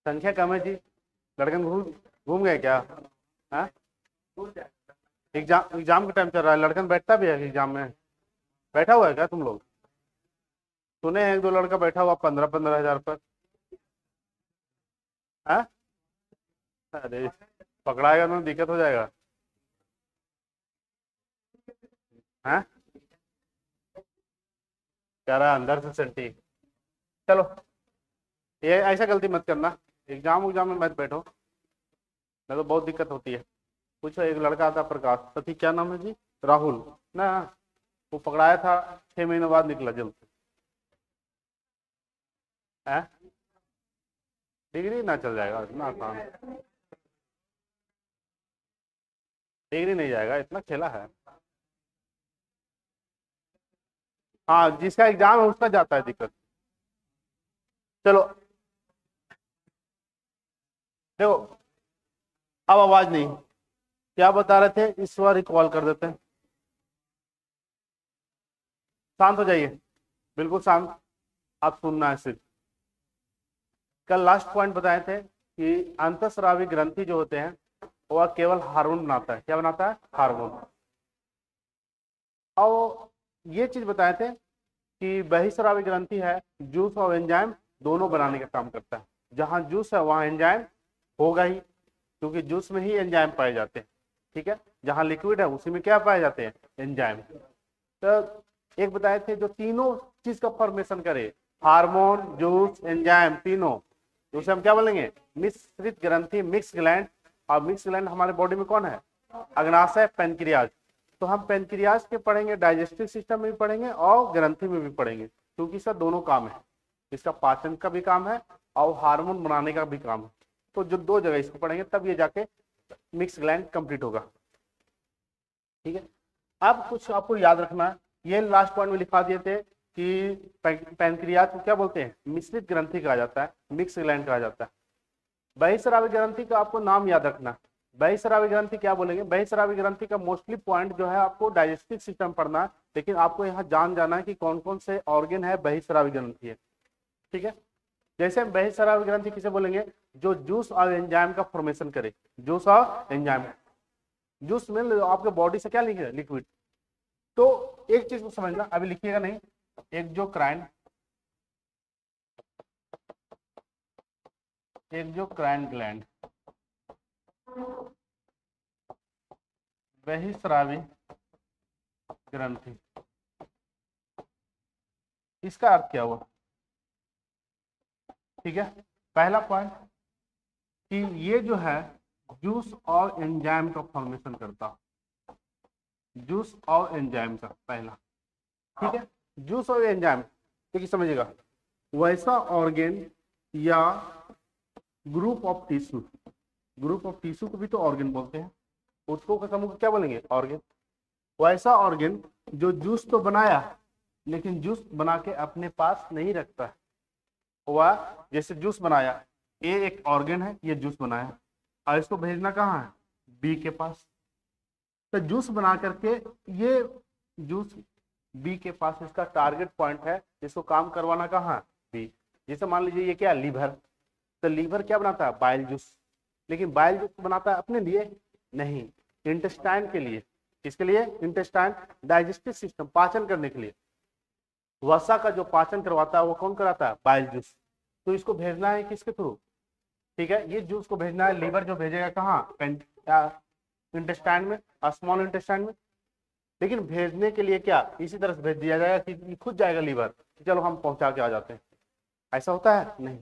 संख्या कम है जी। लड़कन घूम घूम गए क्या? हाँ, एग्जाम का टाइम चल रहा है, लड़कन बैठता भी है एग्जाम में? बैठा हुआ है क्या तुम लोग? सुने हैं एक दो लड़का बैठा हुआ 15-15 हजार पर। हाँ, अरे पकड़ाएगा तो दिक्कत हो जाएगा। हाँ, कह रहा है अंदर से सैंटी। चलो, ये ऐसा गलती मत करना, एग्जाम में मत बैठो, नहीं तो बहुत दिक्कत होती है। पूछो, एक लड़का था प्रकाश पति, क्या नाम है जी? राहुल ना, वो पकड़ाया था, 6 महीने बाद निकला जेल से। है, डिग्री ना चल जाएगा, इतना आसान डिग्री नहीं जाएगा, इतना खेला है। हाँ, जिसका एग्जाम है उसका जाता है दिक्कत। चलो, देखो, अब आवाज नहीं, क्या बता रहे थे, इस बार रिकॉल कर देते हैं। शांत हो जाइए, बिल्कुल शांत, आप सुनना है सिर्फ। कल लास्ट पॉइंट बताए थे कि अंतःस्रावी ग्रंथि जो होते हैं वह केवल हार्मोन बनाता है। क्या बनाता है? हार्मोन। और ये चीज बताए थे कि बहिस्रावी ग्रंथि है, जूस और एंजाइम दोनों बनाने का काम करता है। जहां जूस है वहां एंजाइम होगा ही, क्योंकि जूस में ही एंजाइम पाए जाते हैं। ठीक है, जहां लिक्विड है उसी में क्या पाए जाते हैं? एंजाइम। तो एक बताए थे जो तीनों चीज का फॉर्मेशन करे, हार्मोन, जूस, एंजाइम, तीनों, तो उसे हम क्या बोलेंगे? मिश्रित ग्रंथि, मिक्स ग्लैंड। और मिक्स ग्लैंड हमारे बॉडी में कौन है? अग्नाशय, पेनक्रियाज। तो हम पेनक्रियाज के पढ़ेंगे, डाइजेस्टिव सिस्टम में भी पढ़ेंगे और ग्रंथि में भी पढ़ेंगे, क्योंकि इसका दोनों काम है। इसका पाचन का भी काम है और हार्मोन बनाने का भी काम है। तो जो दो जगह इसको पढ़ेंगे तब ये जाके मिक्स ग्लैंड कंप्लीट होगा। ठीक है, अब कुछ आपको याद रखना है, ये लास्ट पॉइंट में लिखा दिए थे कि पैनक्रियाज को क्या बोलते हैं? मिश्रित ग्रंथि कहा जाता है, मिक्स ग्लैंड कहा जाता है। बहिस्रावी ग्रंथि का आपको नाम याद रखना। बहिस्रावी ग्रंथि क्या बोलेंगे? बहिस्रावी ग्रंथि का मोस्टली पॉइंट जो है आपको डाइजेस्टिव सिस्टम पढ़ना है, लेकिन आपको यहाँ जान जाना है कि कौन कौन से ऑर्गन है बहिस्रावी ग्रंथि है। ठीक है, जैसे हम बहिस्रावी ग्रंथि किसे बोलेंगे? जो जूस और एंजाइम का फॉर्मेशन करे, जूस और एंजाइम। जूस में आपके बॉडी से क्या लिखे? लिक्विड। तो एक चीज को समझना, अभी लिखिएगा नहीं, एक्सोक्राइन, एक्सोक्राइन ग्लैंड, बहिस्रावी ग्रंथि, इसका अर्थ क्या हुआ? ठीक है, पहला पॉइंट कि ये जो है जूस और एंजाइम का फॉर्मेशन करता, जूस और एंजाइम का पहला। ठीक है, जूस और एंजाइम, देखिए समझिएगा, वैसा ऑर्गेन या group of tissue, group of tissue को भी तो ऑर्गेन बोलते हैं, उसको का समूह क्या बोलेंगे? ऑर्गेन। वैसा ऑर्गेन जो जूस तो बनाया लेकिन जूस बना के अपने पास नहीं रखता है। हुआ, जैसे जूस बनाया, ये एक ऑर्गेन है, ये जूस बनाया और इसको भेजना कहाँ है? बी के पास। तो जूस बना करके ये जूस बी के पास, इसका टारगेट पॉइंट है, जिसको काम करवाना कहाँ? बी। जैसे मान लीजिए ये क्या? लीवर। तो लीवर क्या बनाता है? Bile juice. लेकिन बाइल जूस बनाता है अपने लिए? नहीं, इंटेस्टाइन के लिए। किसके लिए? इंटेस्टाइन, डाइजेस्टिव सिस्टम, पाचन करने के लिए। वसा का जो पाचन करवाता है वो कौन कराता है? Bile juice. तो इसको भेजना है किसके थ्रू? ठीक है, ये जूस को भेजना है, लीवर जो भेजेगा कहाँ? इंटेस्टाइन में, स्मॉल इंटेस्टाइन में। लेकिन भेजने के लिए क्या इसी तरह से भेज दिया जाएगा कि खुद जाएगा लीवर, चलो हम पहुंचा के आ जाते हैं? ऐसा होता है? नहीं।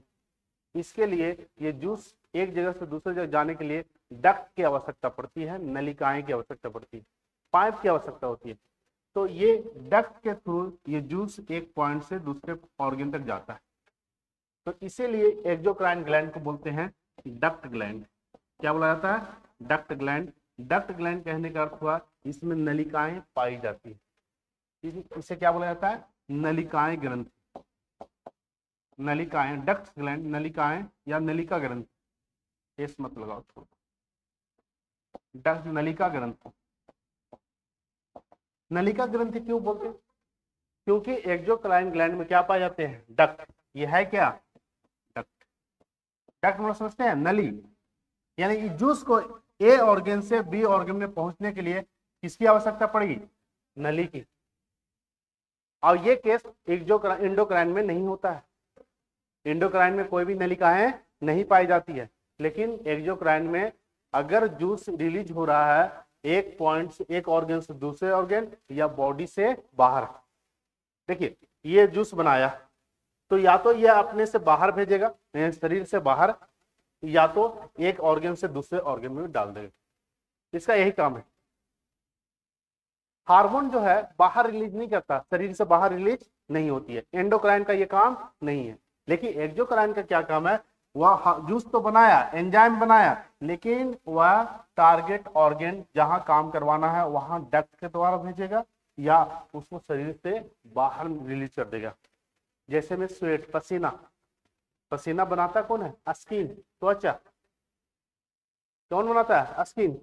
इसके लिए ये जूस एक जगह से दूसरी जगह जाने के लिए डक्ट की आवश्यकता पड़ती है, नलिकाएं की आवश्यकता पड़ती है, पाइप की आवश्यकता होती है। तो ये डक्ट के थ्रू ये जूस एक पॉइंट से दूसरे ऑर्गन तक जाता है। तो इसीलिए एक्सोक्राइन ग्लैंड को बोलते हैं डक्ट ग्लैंड। क्या बोला जाता है? Duct gland. डक्ट ग्लैंड कहने का अर्थ हुआ इसमें नलिकाएं पाई जाती है। इसे क्या बोला जाता है? नलिकाएं ग्रंथि। नलिकाएं, डक्ट ग्लैंड, नलिकाएं या नलिका ग्रंथि, इस मत लगाओ छोड़। डक्ट, नलिका ग्रंथि। नलिका ग्रंथि क्यों बोलते हैं? क्योंकि एक्सोक्राइन ग्लैंड में क्या पाए जाते हैं? डक्ट। ये है क्या? डक्ट। डक्ट मतलब समझते हैं, नली, यानी जूस को ए ऑर्गन से बी ऑर्गन में पहुंचने के लिए किसकी आवश्यकता पड़ेगी, नली की। और ये केस इंडोक्राइन में नहीं होता है, इंडोक्राइन में कोई भी नलिकाएं नहीं पाई जाती है, लेकिन एक्सोक्राइन में अगर जूस रिलीज हो रहा है एक पॉइंट से, एक ऑर्गन से दूसरे ऑर्गन या बॉडी से बाहर, देखिए ये जूस बनाया तो या तो ये अपने से बाहर भेजेगा शरीर से बाहर, या तो एक ऑर्गन से दूसरे ऑर्गन में डाल देगा, इसका यही काम है। हार्मोन जो है बाहर रिलीज नहीं करता, शरीर से बाहर रिलीज नहीं होती है, एंडोक्राइन का ये काम नहीं है। लेकिन एक्सोक्राइन का क्या काम है, वह जूस तो बनाया, एंजाइम बनाया, लेकिन वह टारगेट ऑर्गन जहां काम करवाना है वहां डक्ट के द्वारा भेजेगा या उसको शरीर से बाहर रिलीज कर देगा। जैसे में स्वेट, पसीना, पसीना बनाता कौन है, स्किन, त्वचा, कौन बनाता है, स्किन,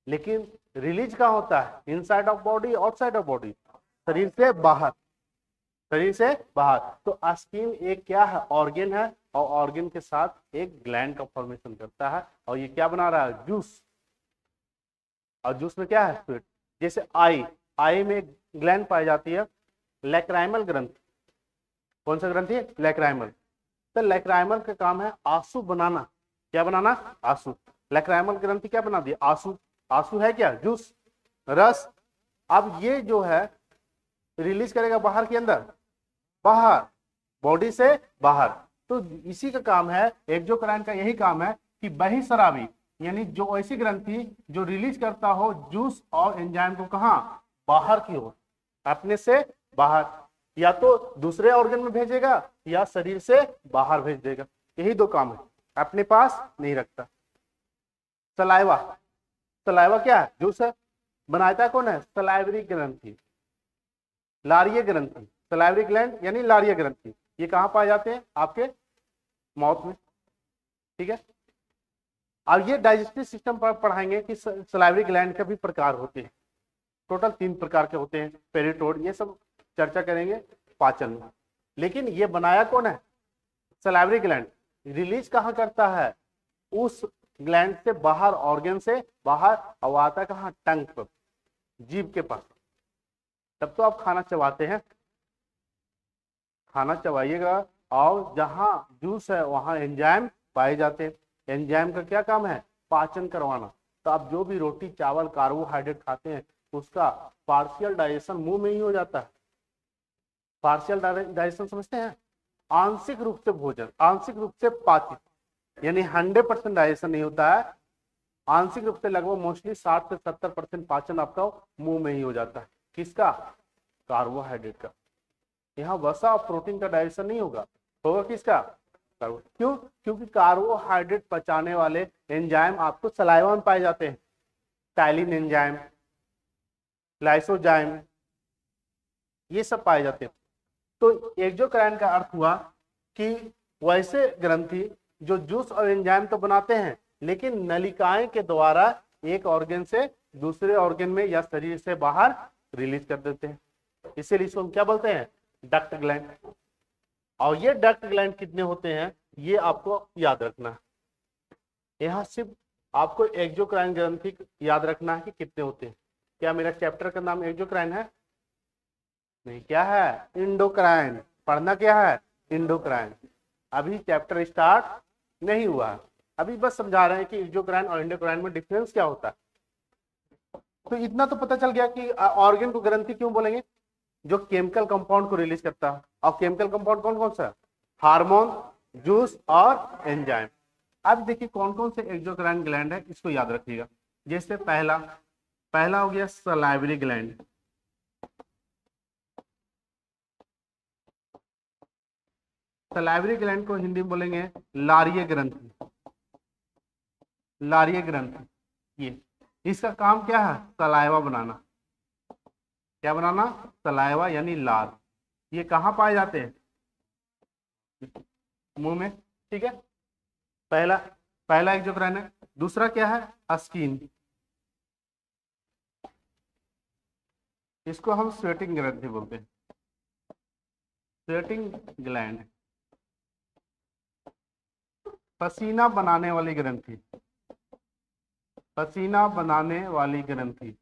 लेकिन रिलीज कहाँ होता है, inside of body, outside of body, शरीर से बाहर, शरीर से बाहर। तो स्किन एक क्या है, ऑर्गन है, और ऑर्गन के साथ एक ग्लैंड का फॉर्मेशन करता है, और ये क्या बना रहा है, जूस, और जूस में क्या है, स्वीट। जैसे आई में ग्लैंड पाई जाती है, लैक्राइमल ग्रंथि, कौन सा ग्रंथि, लैक्राइमल। तो लैक्राइमल का काम है आंसू बनाना, क्या बनाना, आंसू। लैक्राइमल ग्रंथि क्या बना दिया, आंसू, आंसू है क्या, जूस, रस। अब ये जो है रिलीज करेगा बाहर के अंदर, बाहर, बॉडी से बाहर। तो इसी का काम है, एक्सोक्राइन का यही काम है कि बहिस्रावी, यानी जो ऐसी ग्रंथि जो रिलीज करता हो जूस और एंजाइम को, कहां, बाहर की ओर, अपने से बाहर, या तो दूसरे ऑर्गन में भेजेगा या शरीर से बाहर भेज देगा, यही दो काम है, अपने पास नहीं रखता। सलाइवा, सलाइवा क्या है, जूस है, बनाता कौन है, सलाइवरी ग्रंथि, लारिय ग्रंथि, सलाइवरी ग्लैंड यानी लारिय ग्रंथि। ये कहां पाए जाते हैं, आपके माउथ में, ठीक है। अब ये डाइजेस्टिव सिस्टम पर पढ़ाएंगे कि सलाइवरी ग्लैंड के भी प्रकार होते हैं, टोटल 3 प्रकार के होते हैं, पेरिटोड, ये सब चर्चा करेंगे पाचन में। लेकिन ये बनाया कौन है, सलाइवरी ग्लैंड, रिलीज कहां करता है, उस ग्लैंड से बाहर, ऑर्गन से बाहर, और आता कहां, टंग पर, जीभ के पास। तब तो आप खाना चबाते हैं, खाना चबाइएगा, और जहां जूस है वहां एंजाइम पाए जाते हैं। एंजाइम का क्या काम है, पाचन करवाना। तो आप जो भी रोटी, चावल, कार्बोहाइड्रेट खाते हैं उसका पार्शियल डाइजेशन मुंह में ही हो जाता है। पार्शियल डाइजेशन समझते हैं, आंशिक रूप से भोजन, आंशिक रूप से पाचित, यानी 100% डाइजेशन नहीं होता है, आंशिक रूप से लगभग मोस्टली 60 से 70% पाचन आपका मुंह में ही हो जाता है। किसका, कार्बोहाइड्रेट का। यहाँ वसा और प्रोटीन का डाइजेशन नहीं होगा, होगा किसका, क्यों, क्योंकि कार्बोहाइड्रेट पचाने वाले एंजाइम आपको सलाइवा में पाए जाते हैं, टाइलिन एंजाइम, लाइसोजाइम, ये सब पाए जाते हैं। तो एक्सोक्राइन का अर्थ हुआ कि वैसे ग्रंथि जो जूस और एंजाइम तो बनाते हैं, लेकिन नलिकाएं के द्वारा एक ऑर्गन से दूसरे ऑर्गन में या शरीर से बाहर रिलीज कर देते हैं, इसीलिए इसको हम क्या बोलते हैं, डक्ट ग्लैंड। और ये डक्ट ग्लैंड कितने होते हैं ये आपको याद रखना है, यहाँ सिर्फ आपको एक्सोक्राइन ग्रंथि याद रखना है कि कितने होते हैं। क्या मेरा चैप्टर का नाम एक्सोक्राइन है, नहीं, क्या है, इंडोक्राइन। पढ़ना क्या है, इंडोक्राइन। अभी चैप्टर स्टार्ट नहीं हुआ, अभी बस समझा रहे हैं कि एक्सोक्राइन और इंडोक्राइन में डिफरेंस क्या होता है। तो इतना तो पता चल गया कि ऑर्गन को ग्रंथि क्यों बोलेंगे, जो केमिकल कंपाउंड को रिलीज करता है। और केमिकल कंपाउंड कौन कौन सा, हार्मोन, जूस और एंजाइम। अब देखिए कौन कौन से एक्सोक्राइन ग्लैंड है, इसको याद रखिएगा। जैसे पहला हो गया सलाइवरी ग्लैंड, सलाइवरी ग्लैंड को हिंदी में बोलेंगे लारिय ग्रंथि, लारिय ग्रंथि। ये इसका काम क्या है, सलाइवा बनाना, क्या बनाना, सलाइवा यानी लार। ये कहां पाए जाते हैं, मुंह में, ठीक है। पहला एक्सोक्राइन है। दूसरा क्या है, स्किन, इसको हम स्वेटिंग ग्रंथि बोलते हैं, स्वेटिंग ग्लैंड। पसीना बनाने वाली ग्रंथि, पसीना बनाने वाली ग्रंथि।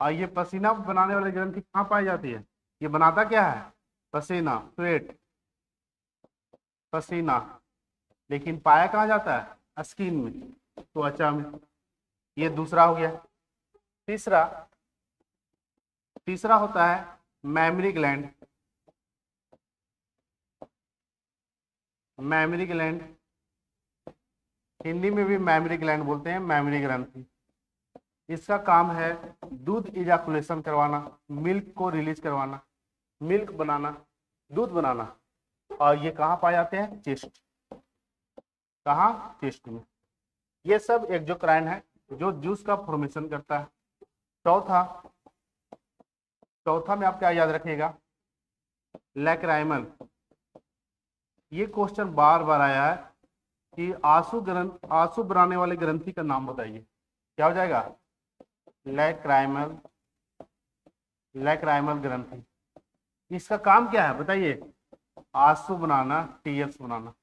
और ये पसीना बनाने वाली ग्रंथि कहाँ पाई जाती है? ये बनाता क्या है? पसीना, स्वेट, पसीना। लेकिन पाया कहाँ जाता है? स्किन में, त्वचा में। ये दूसरा हो गया। तीसरा, तीसरा होता है mammary gland. Mammary gland, Hindi में भी मैमरी ग्लैंड बोलते हैं, मैमरी ग्रंथि। इसका काम है दूध इजाकुलेशन करवाना, मिल्क को रिलीज करवाना, मिल्क बनाना, दूध बनाना। और ये कहाँ पाए जाते हैं? चेस्ट। कहाँ? चेस्ट में। ये सब एक्सोक्राइन है जो जूस का फॉर्मेशन करता है। चौथा, चौथा में आप क्या याद रखिएगा? लैक्राइमल। ये क्वेश्चन बार बार आया है कि आंसू बनाने वाले ग्रंथि का नाम बताइए। क्या हो जाएगा? लैक्राइमल, लैक्राइमल ग्रंथि। इसका काम क्या है बताइए? आंसू बनाना, टीयर्स बनाना।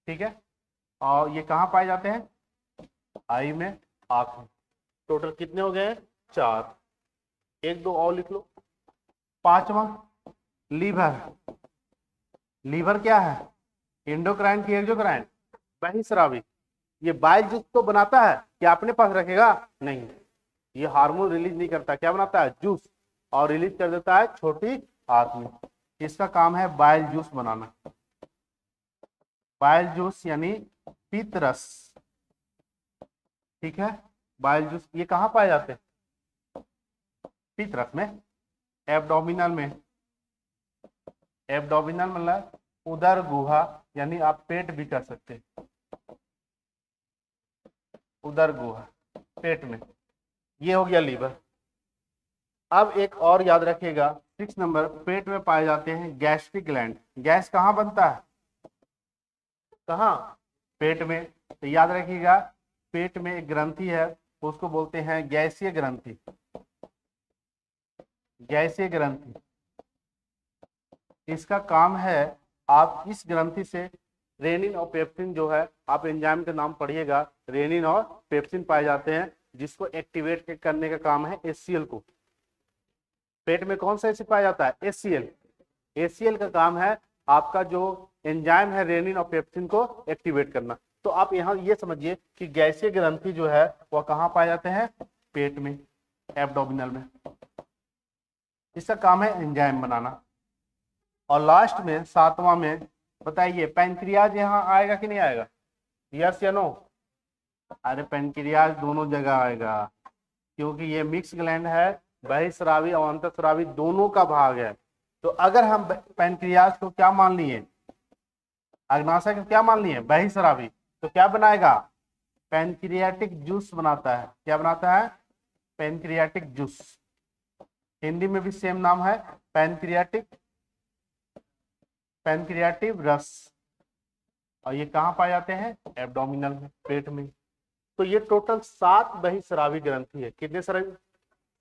ठीक है। और ये कहाँ पाए जाते हैं? आई में, आंख में। टोटल कितने हो गए? 4। एक दो और लिख लो। पांचवा, लीवर। लीवर क्या है? एंडोक्राइन की एक्सोक्राइन? बहिस्रावी। ये बाइल जूस तो बनाता है, क्या अपने पास रखेगा? नहीं, ये हार्मोन रिलीज नहीं करता। क्या बनाता है? जूस। और रिलीज कर देता है छोटी आंत में। इसका काम है बाइल जूस बनाना। बाइल जूस यानी पीतरस। ठीक है। बाइल जूस ये कहाँ पाए जाते हैं? पीतरस में, एब्डोमिनल में। एब्डोमिनल मतलब उदर गुहा, यानी आप पेट भी कह सकते हैं, उदर गुहा, पेट में। ये हो गया लीवर। अब एक और याद रखिएगा, 6 नंबर, पेट में पाए जाते हैं गैस्ट्रिक ग्लैंड। गैस कहाँ बनता है? कहाँ? पेट में। तो याद रखिएगा, पेट में एक ग्रंथि है, उसको बोलते हैं गैसीय ग्रंथि। गैसीय ग्रंथि। इसका काम है, आप इस ग्रंथि से रेनिन और पेप्सिन जो है, आप एंजाइम का नाम पढ़िएगा, रेनिन और पेप्सिन पाए जाते हैं, जिसको एक्टिवेट करने का काम है HCl को। पेट में कौन सा एसिड पाया जाता है? HCl। HCl का काम है आपका जो एंजाइम है रेनिन और पेप्सिन को एक्टिवेट करना। तो आप यहाँ ये समझिए कि गैसीय ग्रंथि जो है वह कहाँ पाए जाते हैं? पेट में, एब्डोमिनल में। इसका काम है एंजाइम बनाना। और लास्ट में 7वां में बताइए, पैंक्रियाज यहाँ आएगा कि नहीं आएगा? यस या नो? अरे पैंक्रियाज दोनों जगह आएगा, क्योंकि ये मिक्स ग्लैंड है, बहिस्रावी और अंतःस्रावी दोनों का भाग है। तो अगर हम पैंक्रियाज को क्या मान लिए? अग्नाशय को क्या मान लिए? बहिस्रावी। तो क्या बनाएगा? पैंक्रियाटिक जूस बनाता है। क्या बनाता है? Pancreatic juice. हिंदी में भी सेम नाम है, पैंक्रियाटिक, पैंक्रियाटिव रस। और ये कहाँ पाए जाते हैं? एब्डोमिनल में, पेट में। तो ये टोटल 7 बहिस्रावी ग्रंथि है। कितने स्रावी?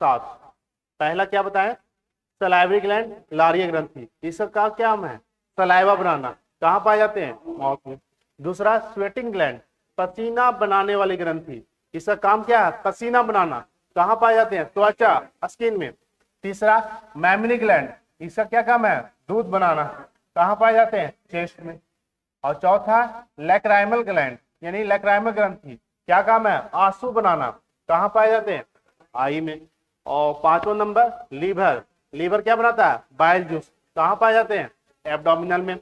7। पहला क्या बताएं? सलाइवरी ग्लैंड, लारिया ग्रंथि। इसका क्या काम है? सलाइवा बनाना। कहाँ पाए जाते हैं? माउथ में। दूसरा, स्वेटिंग ग्लैंड, पसीना बनाने वाली ग्रंथि। इसका काम क्या है? पसीना बनाना। कहाँ पाए जाते हैं? त्वचा, स्किन में। तीसरा, मैमरी ग्लैंड, इसका क्या काम है? दूध बनाना। कहाँ पाए जाते हैं? चेस्ट में। और चौथा, लैक्राइमल ग्लैंड यानी लैक्राइमल ग्रंथि, क्या काम है? आंसू बनाना। कहाँ पाए जाते हैं? आई में। और 5वां नंबर, लीवर। लीवर क्या बनाता है? Bile juice. कहाँ पाए जाते हैं? एब्डोमिनल में।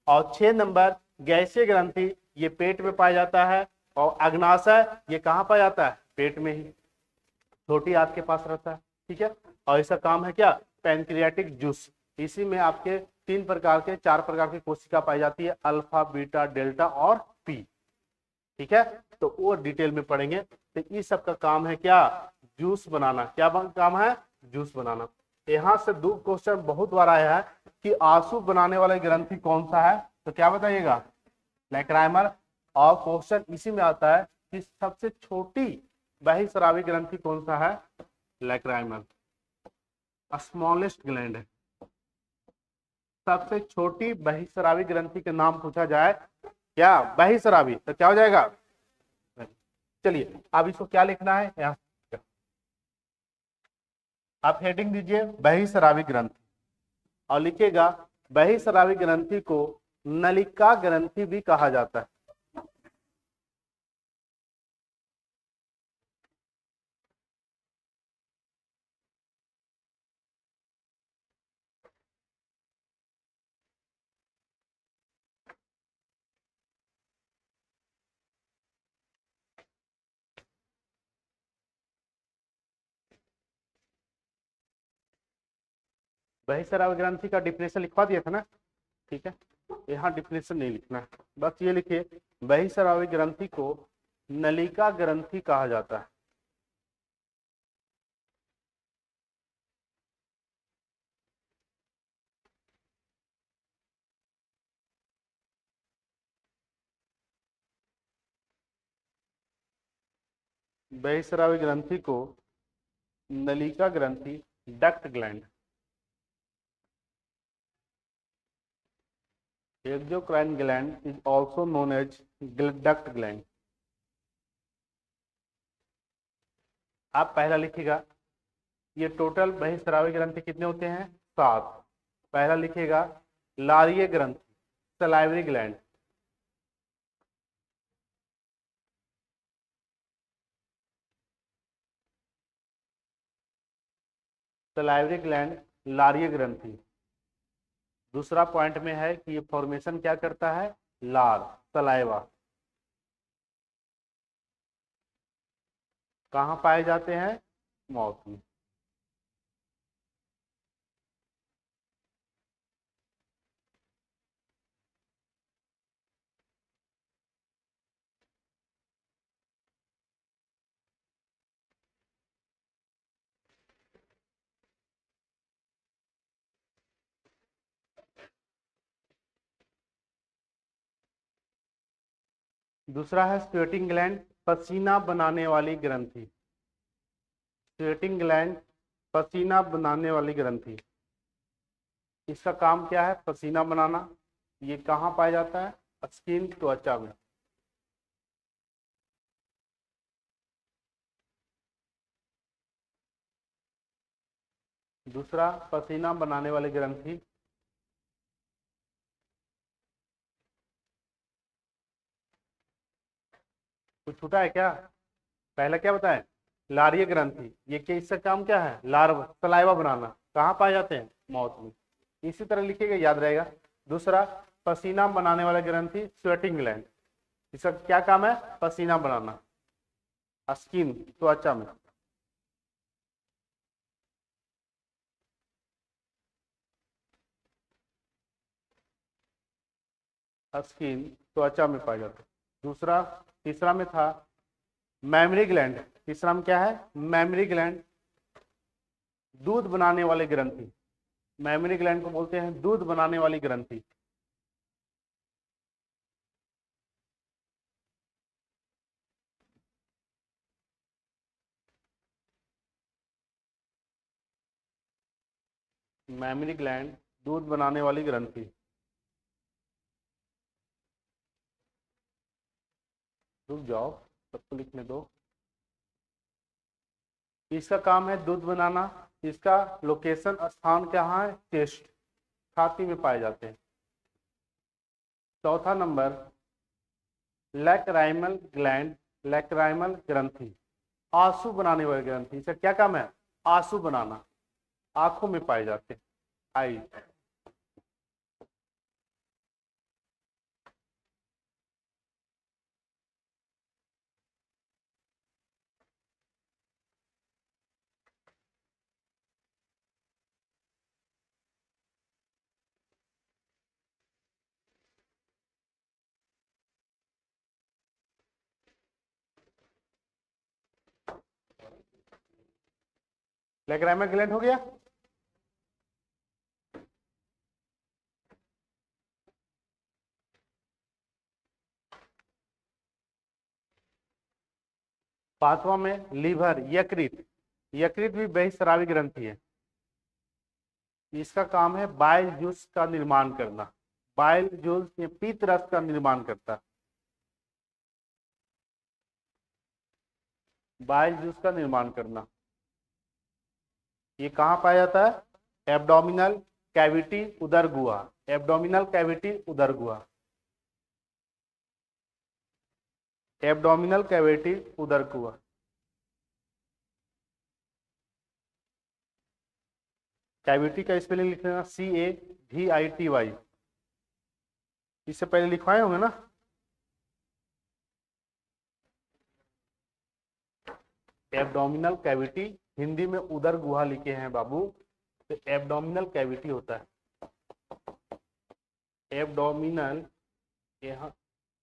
और 6 नंबर, गैसीय ग्रंथि, ये पेट में पाया जाता है। और अग्नाशय ये कहाँ पाया जाता है? पेट में ही, छोटी आंत के पास रहता है। ठीक है। और इसका काम है क्या? Pancreatic juice. इसी में आपके 4 प्रकार की कोशिका पाई जाती है, अल्फा, बीटा, डेल्टा और पी। ठीक है। तो वो डिटेल में पढ़ेंगे। तो इस सब का काम है क्या? जूस बनाना। क्या काम है? जूस बनाना। यहाँ से 2 क्वेश्चन बहुत बार आया है कि आंसू बनाने वाला ग्रंथि कौन सा है? तो क्या बताइएगा? लैक्राइमल। और क्वेश्चन इसी में आता है कि सबसे छोटी बहिस्रावी ग्रंथि कौन सा है? लैक्राइमल, स्मॉलेस्ट ग्लैंड है। सबसे छोटी बहिस्रावी ग्रंथि के नाम पूछा जाए क्या बहिस्रावी, तो क्या हो जाएगा। चलिए अब इसको क्या लिखना है यहाँ, आप हेडिंग दीजिए बहिस्रावी ग्रंथि और लिखिएगा बहिस्रावी ग्रंथि को नलिका ग्रंथि भी कहा जाता है। बहिस्रावी ग्रंथि का डिफिनेशन लिखवा दिया था ना, ठीक है, यहाँ डिफिनेशन नहीं लिखना है, बस ये लिखिए बहिस्रावी ग्रंथि को नलिका ग्रंथि कहा जाता है। बहिस्रावी ग्रंथि को नलिका ग्रंथि, duct gland, exocrine gland is also known as duct gland. आप पहला लिखिएगा, ये टोटल बहिस्रावी ग्रंथि कितने होते हैं, 7। पहला लिखिएगा लारीय ग्रंथि, सलाइवरी ग्लैंड, सलाइवरी ग्लैंड लारीय ग्रंथि। दूसरा पॉइंट में है कि ये फॉर्मेशन क्या करता है, लार, सलाइवा। कहाँ पाए जाते हैं, माउथ में। दूसरा है स्वेटिंग ग्लैंड, पसीना बनाने वाली ग्रंथि। स्वेटिंग ग्लैंड, पसीना बनाने वाली ग्रंथि, इसका काम क्या है, पसीना बनाना। ये कहाँ पाया जाता है, स्किन, त्वचा में। दूसरा पसीना बनाने वाली ग्रंथि, कुछ छूटा है क्या, पहला क्या बताएं, लारीय ग्रंथि। ये क्या, इसका काम क्या है, लार्व, सलाइवा बनाना। कहाँ पाए जाते हैं, माउथ में। इसी तरह लिखिएगा, याद रहेगा। दूसरा पसीना बनाने वाला ग्रंथि, स्वेटिंग ग्लैंड, इसका क्या काम है, पसीना बनाना, स्किन, त्वचा में। स्किन, त्वचा में पाया जाता है। दूसरा, तीसरा में था मैमरी ग्लैंड। तीसरा में क्या है, मैमरी ग्लैंड, दूध बनाने वाले ग्रंथि। मैमरी ग्लैंड को बोलते हैं दूध बनाने वाली ग्रंथि। मैमरी ग्लैंड, दूध बनाने वाली ग्रंथि। रुक जाओ, सबको लिखने दो। इसका काम है दूध बनाना। इसका लोकेशन, स्थान कहाँ है, चेस्ट, छाती में पाए जाते हैं। चौथा नंबर लैक्राइमल ग्लैंड, लैक्राइमल ग्रंथि, आंसू बनाने वाली ग्रंथि। इसका क्या काम है, आंसू बनाना, आंखों में पाए जाते हैं, आई। लैक्राइमल ग्लैंड हो गया। पांचवा में लीवर, यकृत। यकृत भी बहिस्रावी ग्रंथि है। इसका काम है बाइल जूस का निर्माण करना, बाइल जूस ये पीत रस का निर्माण करता है, बाइल जूस का निर्माण करना। ये कहाँ पाया जाता है? एब्डोमिनल कैविटी, उदर गुहा, एब्डोमिनल कैविटी, उदर गुहा, एब्डोमिनल कैविटी, उदर गुहा। कैविटी का स्पेलिंग लिख लेना, CAVITY। इससे पहले लिखवाए होंगे ना? एब्डोमिनल कैविटी, हिंदी में उदर गुहा लिखे हैं बाबू, तो एब्डोमिनल कैविटी होता है। एब्डोमिनल, यहाँ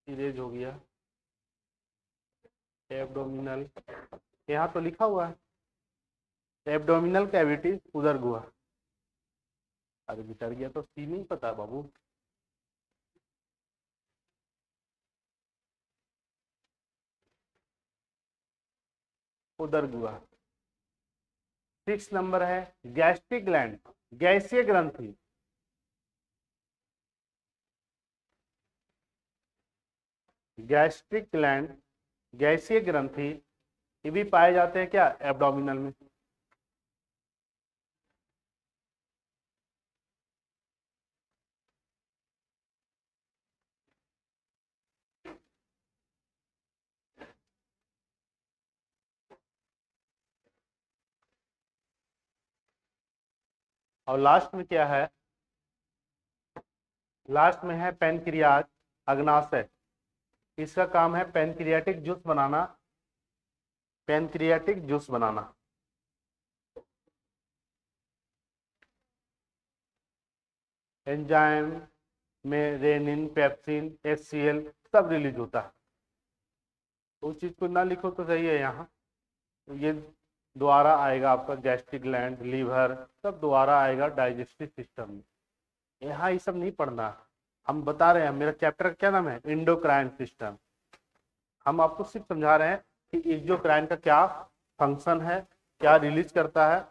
इरेज हो गया, एब्डोमिनल यहाँ तो लिखा हुआ है एब्डोमिनल कैविटी, उदर गुहा। अरे बिटर गया तो सी नहीं पता बाबू। उदर गुहा। 6 नंबर है गैस्ट्रिक ग्लैंड, गैसीय ग्रंथि। गैस्ट्रिक ग्लैंड, गैसीय ग्रंथि, ये भी पाए जाते हैं क्या? एब्डोमिनल में। और लास्ट में क्या है? लास्ट में है पैनक्रियाज, अग्नाशय। इसका काम है पैनक्रियाटिक जूस बनाना, पैनक्रियाटिक जूस बनाना। एंजाइम में रेनिन, पेप्सिन, HCl सब रिलीज होता है। उस चीज को ना लिखो तो सही है। यहाँ तो ये द्वारा आएगा आपका गैस्ट्रिक ग्लैंड, लीवर, सब द्वारा आएगा डाइजेस्टिव सिस्टम में। यहाँ ये सब नहीं पढ़ना, हम बता रहे हैं। मेरा चैप्टर का क्या नाम है? Endocrine system. हम आपको सिर्फ समझा रहे हैं कि एक्सोक्राइन का क्या फंक्शन है, क्या रिलीज करता है।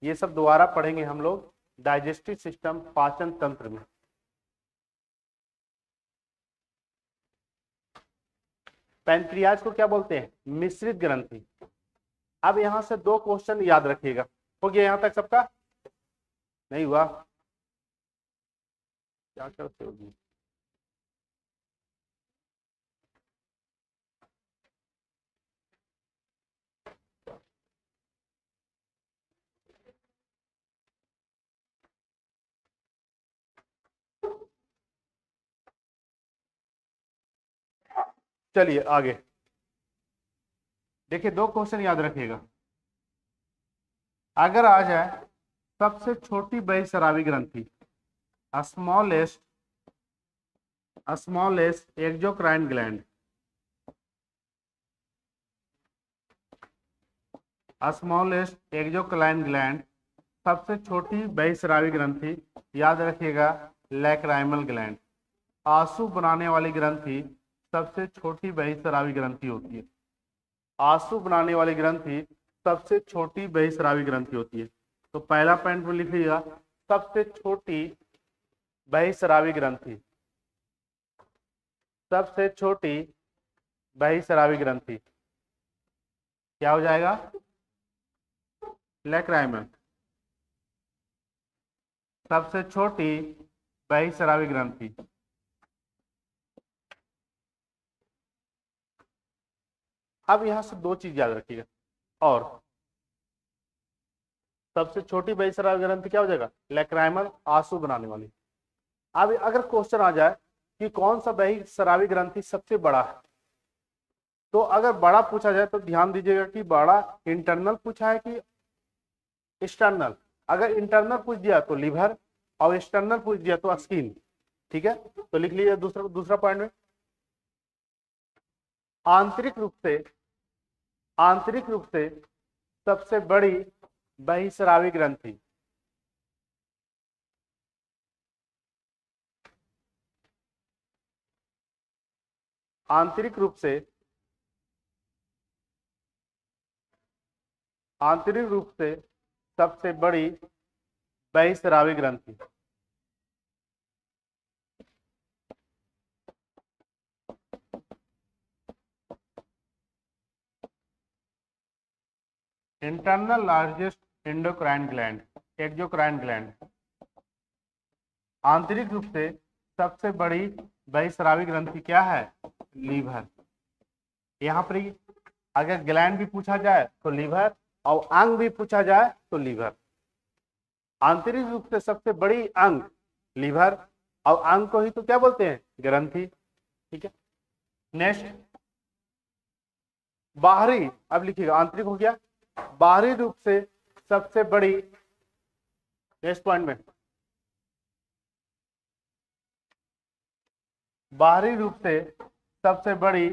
ये सब दोबारा पढ़ेंगे हम लोग डाइजेस्टिव सिस्टम, पाचन तंत्र में। पैनक्रियाज को क्या बोलते हैं? मिश्रित ग्रंथि। अब यहां से 2 क्वेश्चन याद रखिएगा। हो गया यहां तक सबका? नहीं हुआ? क्या करते हो जी? चलिए आगे देखिए, 2 क्वेश्चन याद रखिएगा। अगर आ जाए सबसे छोटी बहिस्रावी ग्रंथि, smallest, smallest exocrine gland, smallest exocrine gland, सबसे छोटी बहिस्रावी ग्रंथि, याद रखिएगा लैक्राइमल ग्लैंड। आंसू बनाने वाली ग्रंथि सबसे छोटी बहिस्रावी ग्रंथि होती है। आंसू बनाने वाली ग्रंथि सबसे छोटी बहिस्रावी ग्रंथि होती है। तो पहला पॉइंट में लिखिएगा सबसे छोटी बहिस्रावी ग्रंथि, सबसे छोटी बहिस्रावी ग्रंथि क्या हो जाएगा? लैक्राइमल। सबसे छोटी बहिस्रावी ग्रंथि। अब यहां से 2 चीज याद रखिएगा। और सबसे छोटी बहिस्रावी ग्रंथि क्या हो जाएगा? लैक्राइमल, आंसू बनाने वाली। अब अगर क्वेश्चन आ जाए कि कौन सा बहिस्रावी ग्रंथि सबसे बड़ा है, तो अगर बड़ा पूछा जाए तो ध्यान दीजिएगा कि बड़ा इंटरनल पूछा है कि एक्सटर्नल। अगर इंटरनल पूछ दिया तो लिवर, और एक्सटर्नल पूछ दिया तो स्किन। ठीक है, तो लिख लीजिए दूसरा पॉइंट में, आंतरिक रूप से, आंतरिक रूप से सबसे बड़ी बहिस्रावी ग्रंथि, आंतरिक रूप से, आंतरिक रूप से सबसे बड़ी बहिस्रावी ग्रंथि। Internal largest endocrine gland, exocrine gland, आंतरिक रूप से सबसे बड़ी बहिस्रावी ग्रंथि क्या है? लीवर। यहाँ पर अगर ग्लैंड भी पूछा जाए तो लीवर, और अंग भी पूछा जाए तो लीवर। आंतरिक रूप से सबसे बड़ी अंग लीवर, और अंग को ही तो क्या बोलते हैं? ग्रंथि। ठीक है, नेक्स्ट बाहरी, अब लिखिएगा आंतरिक हो गया, बाहरी रूप से सबसे बड़ी, नेक्स्ट पॉइंट में, बाहरी रूप से सबसे बड़ी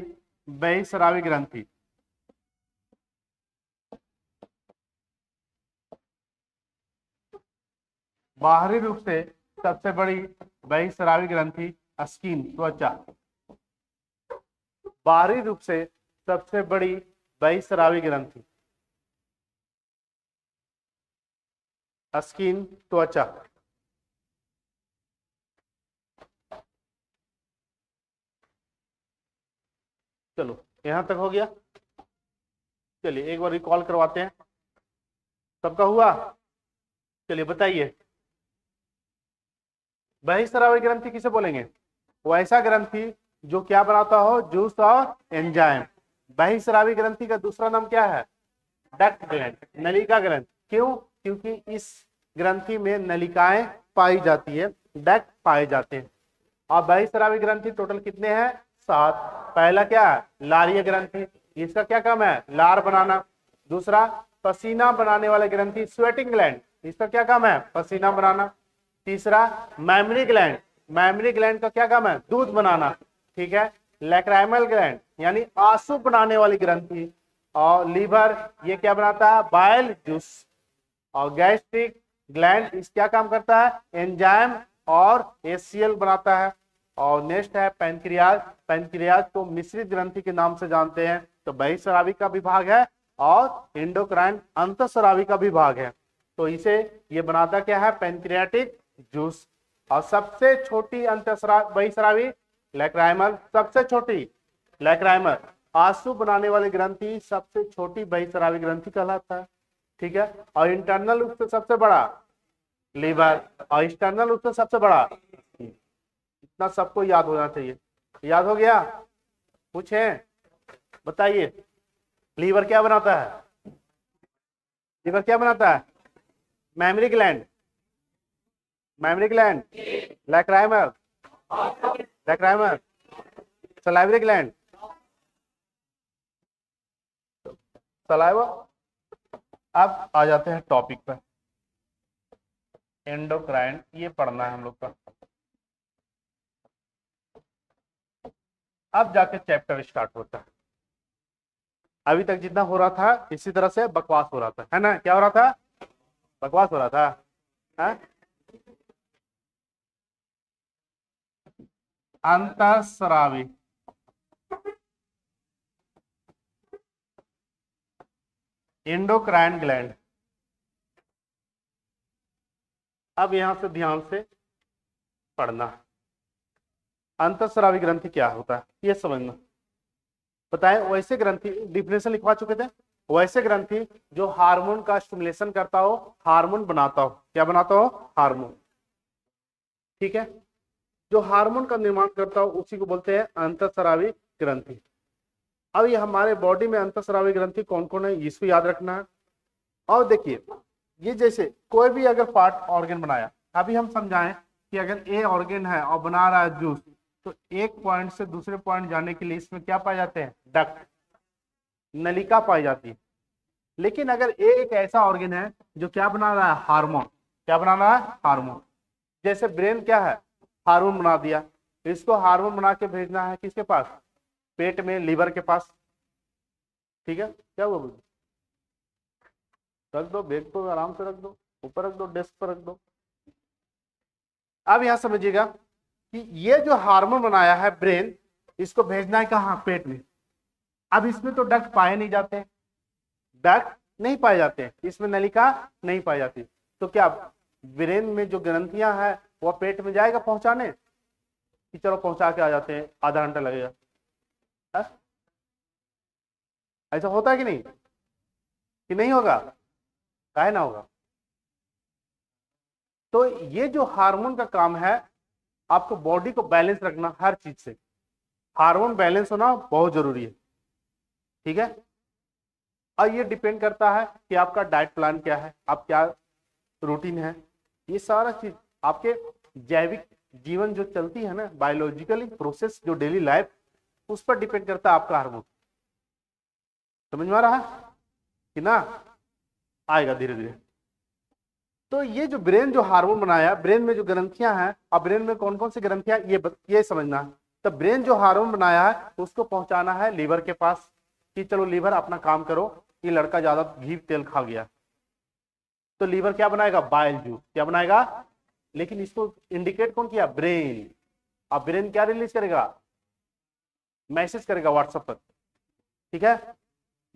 बहिस्रावी ग्रंथि, बाहरी रूप से सबसे बड़ी बहिस्रावी ग्रंथि स्किन, त्वचा। बाहरी रूप से सबसे बड़ी बहिस्रावी ग्रंथि स्किन, त्वचा। चलो यहां तक हो गया। चलिए एक बार रिकॉल करवाते हैं, सबका हुआ? चलिए बताइए, बहिस्रावी ग्रंथि किसे बोलेंगे? वैसा ग्रंथि जो क्या बनाता हो? जूस और एंजाइम। बहिस्रावी ग्रंथि का दूसरा नाम क्या है? डक्ट ग्लैंड, नलिका ग्रंथि। क्यों? क्योंकि इस ग्रंथि में नलिकाएं पाई जाती है, डक्ट पाए जाते हैं। और बहिस्रावी ग्रंथि टोटल कितने हैं? 7। पहला क्या है? लारीय ग्रंथि, इसका क्या काम है? लार बनाना। दूसरा पसीना बनाने वाले ग्रंथि स्वेटिंग ग्लैंड, इसका क्या काम है? पसीना बनाना। तीसरा मैमरी ग्लैंड, मैमरी ग्लैंड का क्या काम है? दूध बनाना। ठीक है, लैक्राइमल ग्लैंड यानी आंसू बनाने वाली ग्रंथि, और लीवर ये क्या बनाता है? Bile juice. और गैस्ट्रिक ग्लैंड इस क्या काम करता है? एंजाइम और एसीएल बनाता है। और नेक्स्ट है पैनक्रियाज, पैनक्रियाज को मिश्रित ग्रंथि के नाम से जानते हैं। तो बहिस्रावी का विभाग है और एंडोक्राइन अंतःस्रावी का विभाग है। तो इसे ये बनाता क्या है? Pancreatic juice. और सबसे छोटी अंतःस्रावी बहिस्रावी लैक्राइमल, सबसे छोटी लैक्राइमल, आंसू बनाने वाली ग्रंथि सबसे छोटी बहिस्रावी ग्रंथि कहलाता है। ठीक है, और इंटरनल रूप से सबसे बड़ा लीवर, और एक्सटर्नल रूप से सबसे बड़ा, इतना सबको याद होना चाहिए। याद हो गया? पूछे, बताइए लीवर क्या बनाता है? लीवर क्या बनाता है? Mammary gland, mammary gland, lacrimal, lacrimal, salivary gland, saliva. अब आ जाते हैं टॉपिक पर, एंडोक्राइन, ये पढ़ना है हम लोग का। अब जाके चैप्टर स्टार्ट होता है। अभी तक जितना हो रहा था इसी तरह से बकवास हो रहा था, है ना? क्या हो रहा था? बकवास हो रहा था, है? अंतःस्रावी, एंडोक्राइन ग्लैंड। अब यहां से ध्यान से पढ़ना, अंतःस्रावी ग्रंथि क्या होता है ये समझना। बताएं, वैसे ग्रंथि डिफिनेशन लिखवा चुके थे, वैसे ग्रंथि जो हार्मोन का स्टिमुलेशन करता हो, हार्मोन बनाता हो। क्या बनाता हो? हार्मोन। ठीक है, जो हार्मोन का निर्माण करता हो उसी को बोलते हैं अंतःस्रावी ग्रंथि। अब ये हमारे बॉडी में अंतःस्रावी ग्रंथि कौन कौन है इसको याद रखना है। और देखिए, ये जैसे कोई भी अगर पार्ट ऑर्गन बनाया, अभी हम समझाएं कि अगर ए ऑर्गन है और बना रहा है जूस, तो एक पॉइंट से दूसरे पॉइंट जाने के लिए इसमें क्या पाए जाते हैं? डक्ट, नलिका पाई जाती है। लेकिन अगर ए एक ऐसा ऑर्गन है जो क्या बना रहा है? हार्मोन। क्या बना रहा है? हार्मोन। जैसे ब्रेन क्या है? हार्मोन बना दिया, इसको हार्मोन बना के भेजना है किसके पास? पेट में, लीवर के पास। ठीक है, क्या हुआ? रख दो, बैग को आराम से रख दो, ऊपर रख दो, डेस्क पर रख दो। अब यहां समझिएगा कि ये जो हार्मोन बनाया है ब्रेन, इसको भेजना है कहां? पेट में। अब इसमें तो डक्ट पाए नहीं जाते, डक्ट नहीं पाए जाते, इसमें नलिका नहीं पाई जाती। तो क्या ब्रेन में जो ग्रंथियां हैं वह पेट में जाएगा पहुंचाने कि चलो पहुंचा के आ जाते हैं, आधा घंटा लगेगा? ऐसा होता है कि नहीं? कि नहीं होगा? काहे ना होगा? तो ये जो हार्मोन का काम है, आपको बॉडी को बैलेंस रखना हर चीज से। हार्मोन बैलेंस होना बहुत जरूरी है, ठीक है। और ये डिपेंड करता है कि आपका डाइट प्लान क्या है, आप क्या रूटीन है, ये सारा चीज आपके जैविक जीवन जो चलती है ना, बायोलॉजिकली प्रोसेस जो डेली लाइफ, उस पर डिपेंड करता है आपका हार्मोन। समझ में आ रहा है कि ना? आएगा धीरे धीरे। तो ये जो ब्रेन जो हार्मोन बनाया, ब्रेन में जो ग्रंथियां हैं, अब ब्रेन में कौन कौन सी ग्रंथियां, ये समझना। तो ब्रेन जो हार्मोन बनाया है उसको पहुंचाना है लीवर के पास, कि चलो लीवर अपना काम करो, ये लड़का ज्यादा घी तेल खा गया। तो लीवर क्या बनाएगा? Bile juice. क्या बनाएगा? लेकिन इसको इंडिकेट कौन किया? ब्रेन। अब ब्रेन क्या रिलीज करेगा? मैसेज करेगा व्हाट्सएप पर, ठीक है।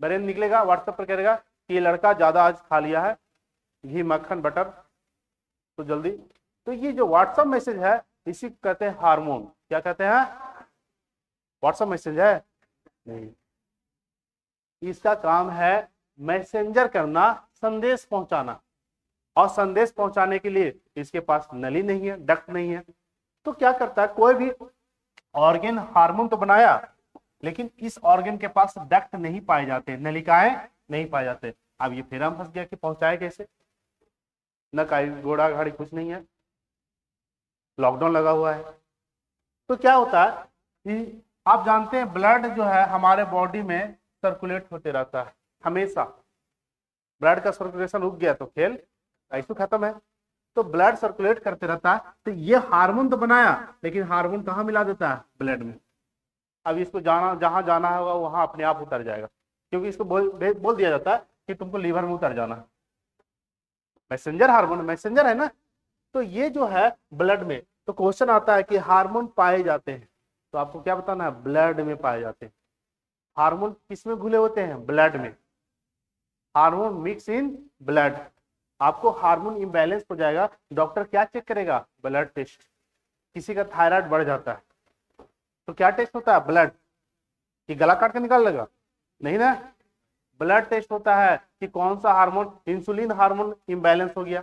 ब्रेन निकलेगा व्हाट्सएप पर, करेगा कि ये लड़का ज्यादा आज खा लिया है घी मक्खन बटर, तो जल्दी। तो ये जो व्हाट्सएप मैसेज है इसी को कहते हैं हार्मोन। क्या कहते हैं? व्हाट्सएप मैसेज है नहीं, इसका काम है मैसेंजर करना, संदेश पहुंचाना। और संदेश पहुंचाने के लिए इसके पास नली नहीं है, डक्ट नहीं है। तो क्या करता है, कोई भी ऑर्गन हार्मोन तो बनाया, लेकिन इस ऑर्गन के पास डक्ट नहीं पाए जाते, नलिकाएं नहीं पाए जाते। अब ये फिर हम फंस गया कि पहुंचाए कैसे? न कहीं घोड़ा गाड़ी कुछ नहीं है, लॉकडाउन लगा हुआ है। तो क्या होता है कि आप जानते हैं ब्लड जो है हमारे बॉडी में सर्कुलेट होते रहता है हमेशा। ब्लड का सर्कुलेशन रुक गया तो खेल ऐसे खत्म है। तो ब्लड सर्कुलेट करते रहता है। तो ये हार्मोन तो बनाया, लेकिन हार्मोन कहाँ मिला देता है? ब्लड में। अब इसको जाना, जहां जाना होगा वहां अपने आप उतर जाएगा, क्योंकि इसको बोल दिया जाता है कि तुमको लीवर में उतर जाना है। मैसेंजर हार्मोन, मैसेंजर है ना। तो ये जो है ब्लड में, तो क्वेश्चन आता है कि हार्मोन पाए जाते हैं, तो आपको क्या बताना है? ब्लड में पाए जाते हैं। हार्मोन किस में घुले होते हैं? ब्लड में। Hormone mix in blood. आपको हार्मोन इम्बैलेंस हो जाएगा, डॉक्टर क्या चेक करेगा? Blood test. किसी का थायराइड बढ़ जाता है तो क्या टेस्ट होता है? ब्लड। कि गला काट के निकाल लेगा? नहीं ना, ब्लड टेस्ट होता है कि कौन सा हार्मोन, इंसुलिन हार्मोन इम्बैलेंस हो गया,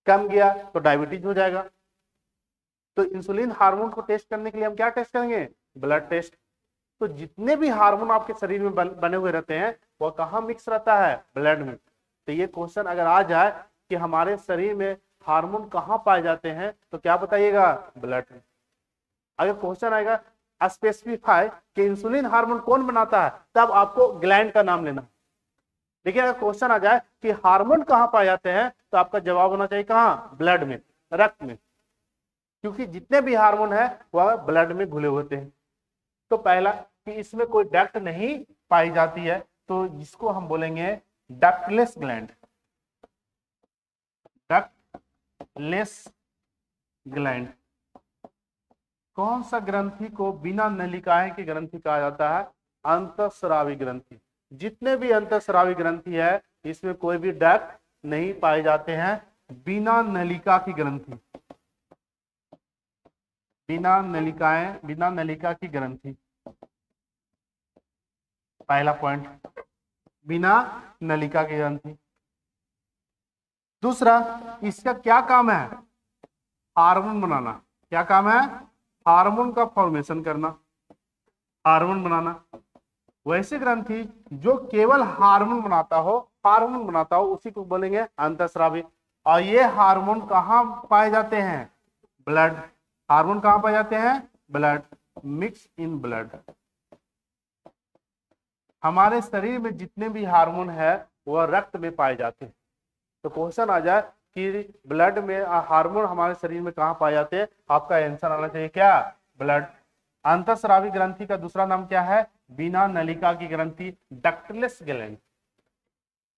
कम गया तो डायबिटीज हो जाएगा। तो इंसुलिन हार्मोन को टेस्ट करने के लिए हम क्या टेस्ट करेंगे? Blood test. तो जितने भी हार्मोन आपके शरीर में बने हुए रहते हैं वो कहाँ मिक्स रहता है? ब्लड में। तो ये क्वेश्चन अगर आ जाए कि हमारे शरीर में हार्मोन कहाँ पाए जाते हैं, तो क्या बताइएगा? ब्लड में। अगर क्वेश्चन आएगा स्पेसिफाई कि इंसुलिन हार्मोन कौन बनाता है, तब आपको ग्लैंड का नाम लेना। देखिए अगर क्वेश्चन आ जाए कि हार्मोन कहाँ पाए जाते हैं, तो आपका जवाब होना चाहिए कहाँ? ब्लड में, रक्त में। क्योंकि जितने भी हार्मोन है वह ब्लड में घुले होते हैं। तो पहला कि इसमें कोई डक्ट नहीं पाई जाती है, तो जिसको हम बोलेंगे डक्टलेस ग्लैंड। Ductless gland. कौन सा ग्रंथि को बिना नलिकाएं की ग्रंथि कहा जाता है? अंतःस्रावी ग्रंथि। जितने भी अंतःस्रावी ग्रंथि है इसमें कोई भी डक्ट नहीं पाए जाते हैं, बिना नलिका की ग्रंथि। बिना नलिकाएं, बिना नलिका की ग्रंथि, पहला पॉइंट, बिना नलिका की ग्रंथि। दूसरा, इसका क्या काम है? हार्मोन बनाना। क्या काम है? हार्मोन का फॉर्मेशन करना, हार्मोन बनाना। वैसे ग्रंथि जो केवल हार्मोन बनाता हो, हार्मोन बनाता हो, उसी को बोलेंगे अंतःस्रावी। और ये हार्मोन कहाँ पाए जाते हैं? ब्लड। हार्मोन कहाँ पाए जाते हैं? Blood, mix in blood. हमारे शरीर में जितने भी हार्मोन है वह रक्त में पाए जाते हैं। तो क्वेश्चन आ जाए कि ब्लड में हार्मोन हमारे शरीर में कहाँ पाए जाते हैं, आपका आंसर आना चाहिए क्या? ब्लड। अंतःस्रावी ग्रंथि का दूसरा नाम क्या है? बिना नलिका की ग्रंथि, डक्टलेस ग्लैंड।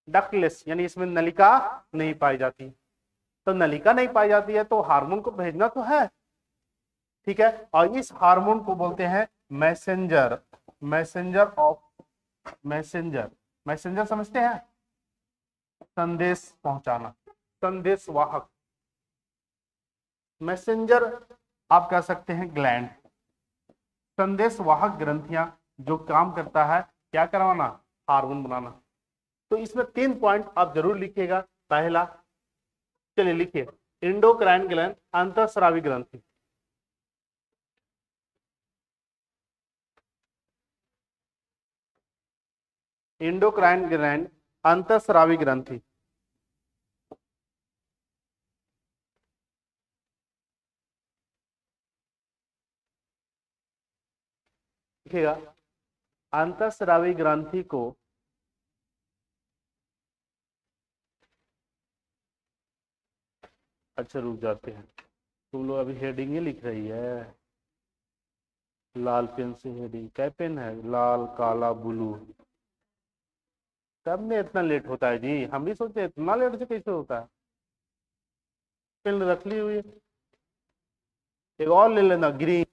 डक्टलेस यानी इसमें नलिका नहीं पाई जाती। तो नलिका नहीं पाई जाती है तो हार्मोन को भेजना तो है, ठीक है। और इस हार्मोन को बोलते हैं messenger. Messenger of, messenger, messenger समझते हैं? संदेश पहुंचाना, संदेश वाहक। मैसेंजर आप कह सकते हैं ग्लैंड। संदेश वाहक ग्रंथियां जो काम करता है क्या करवाना? हार्मोन बनाना। तो इसमें 3 पॉइंट आप जरूर लिखिएगा। पहला, चलिए लिखिए, इंडोक्राइन ग्लैंड अंतःस्रावी ग्रंथि। इंडोक्राइन ग्लैंड अंतःस्रावी ग्रंथि। लिखिएगा, अंतःस्रावी ग्रंथि को अच्छा रुक जाते हैं, तुम लोग अभी हेडिंग ही लिख रही है। लाल पेन से हेडिंग, क्या पेन है, लाल काला ब्लू, तब में इतना लेट होता है जी। हम भी सोचते हैं इतना लेट से कैसे होता है। पेन रख ली हुई है, एक और ले लेना ग्रीन।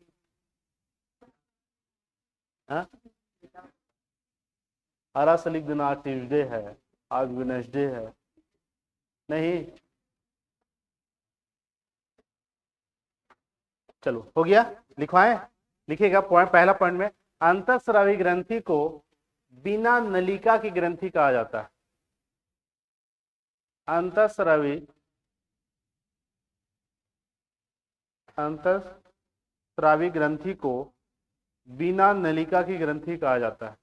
हाँ, हरा से लिख देना, आज ट्यूजडे है, आज वेडनेसडे है। नहीं, चलो हो गया, लिखवाएं। लिखिएगा पॉइंट, पहला पॉइंट में, अंतःस्रावी ग्रंथि को बिना नलिका की ग्रंथि कहा जाता है। अंतःस्रावी ग्रंथि को बिना नलिका की ग्रंथि कहा जाता है।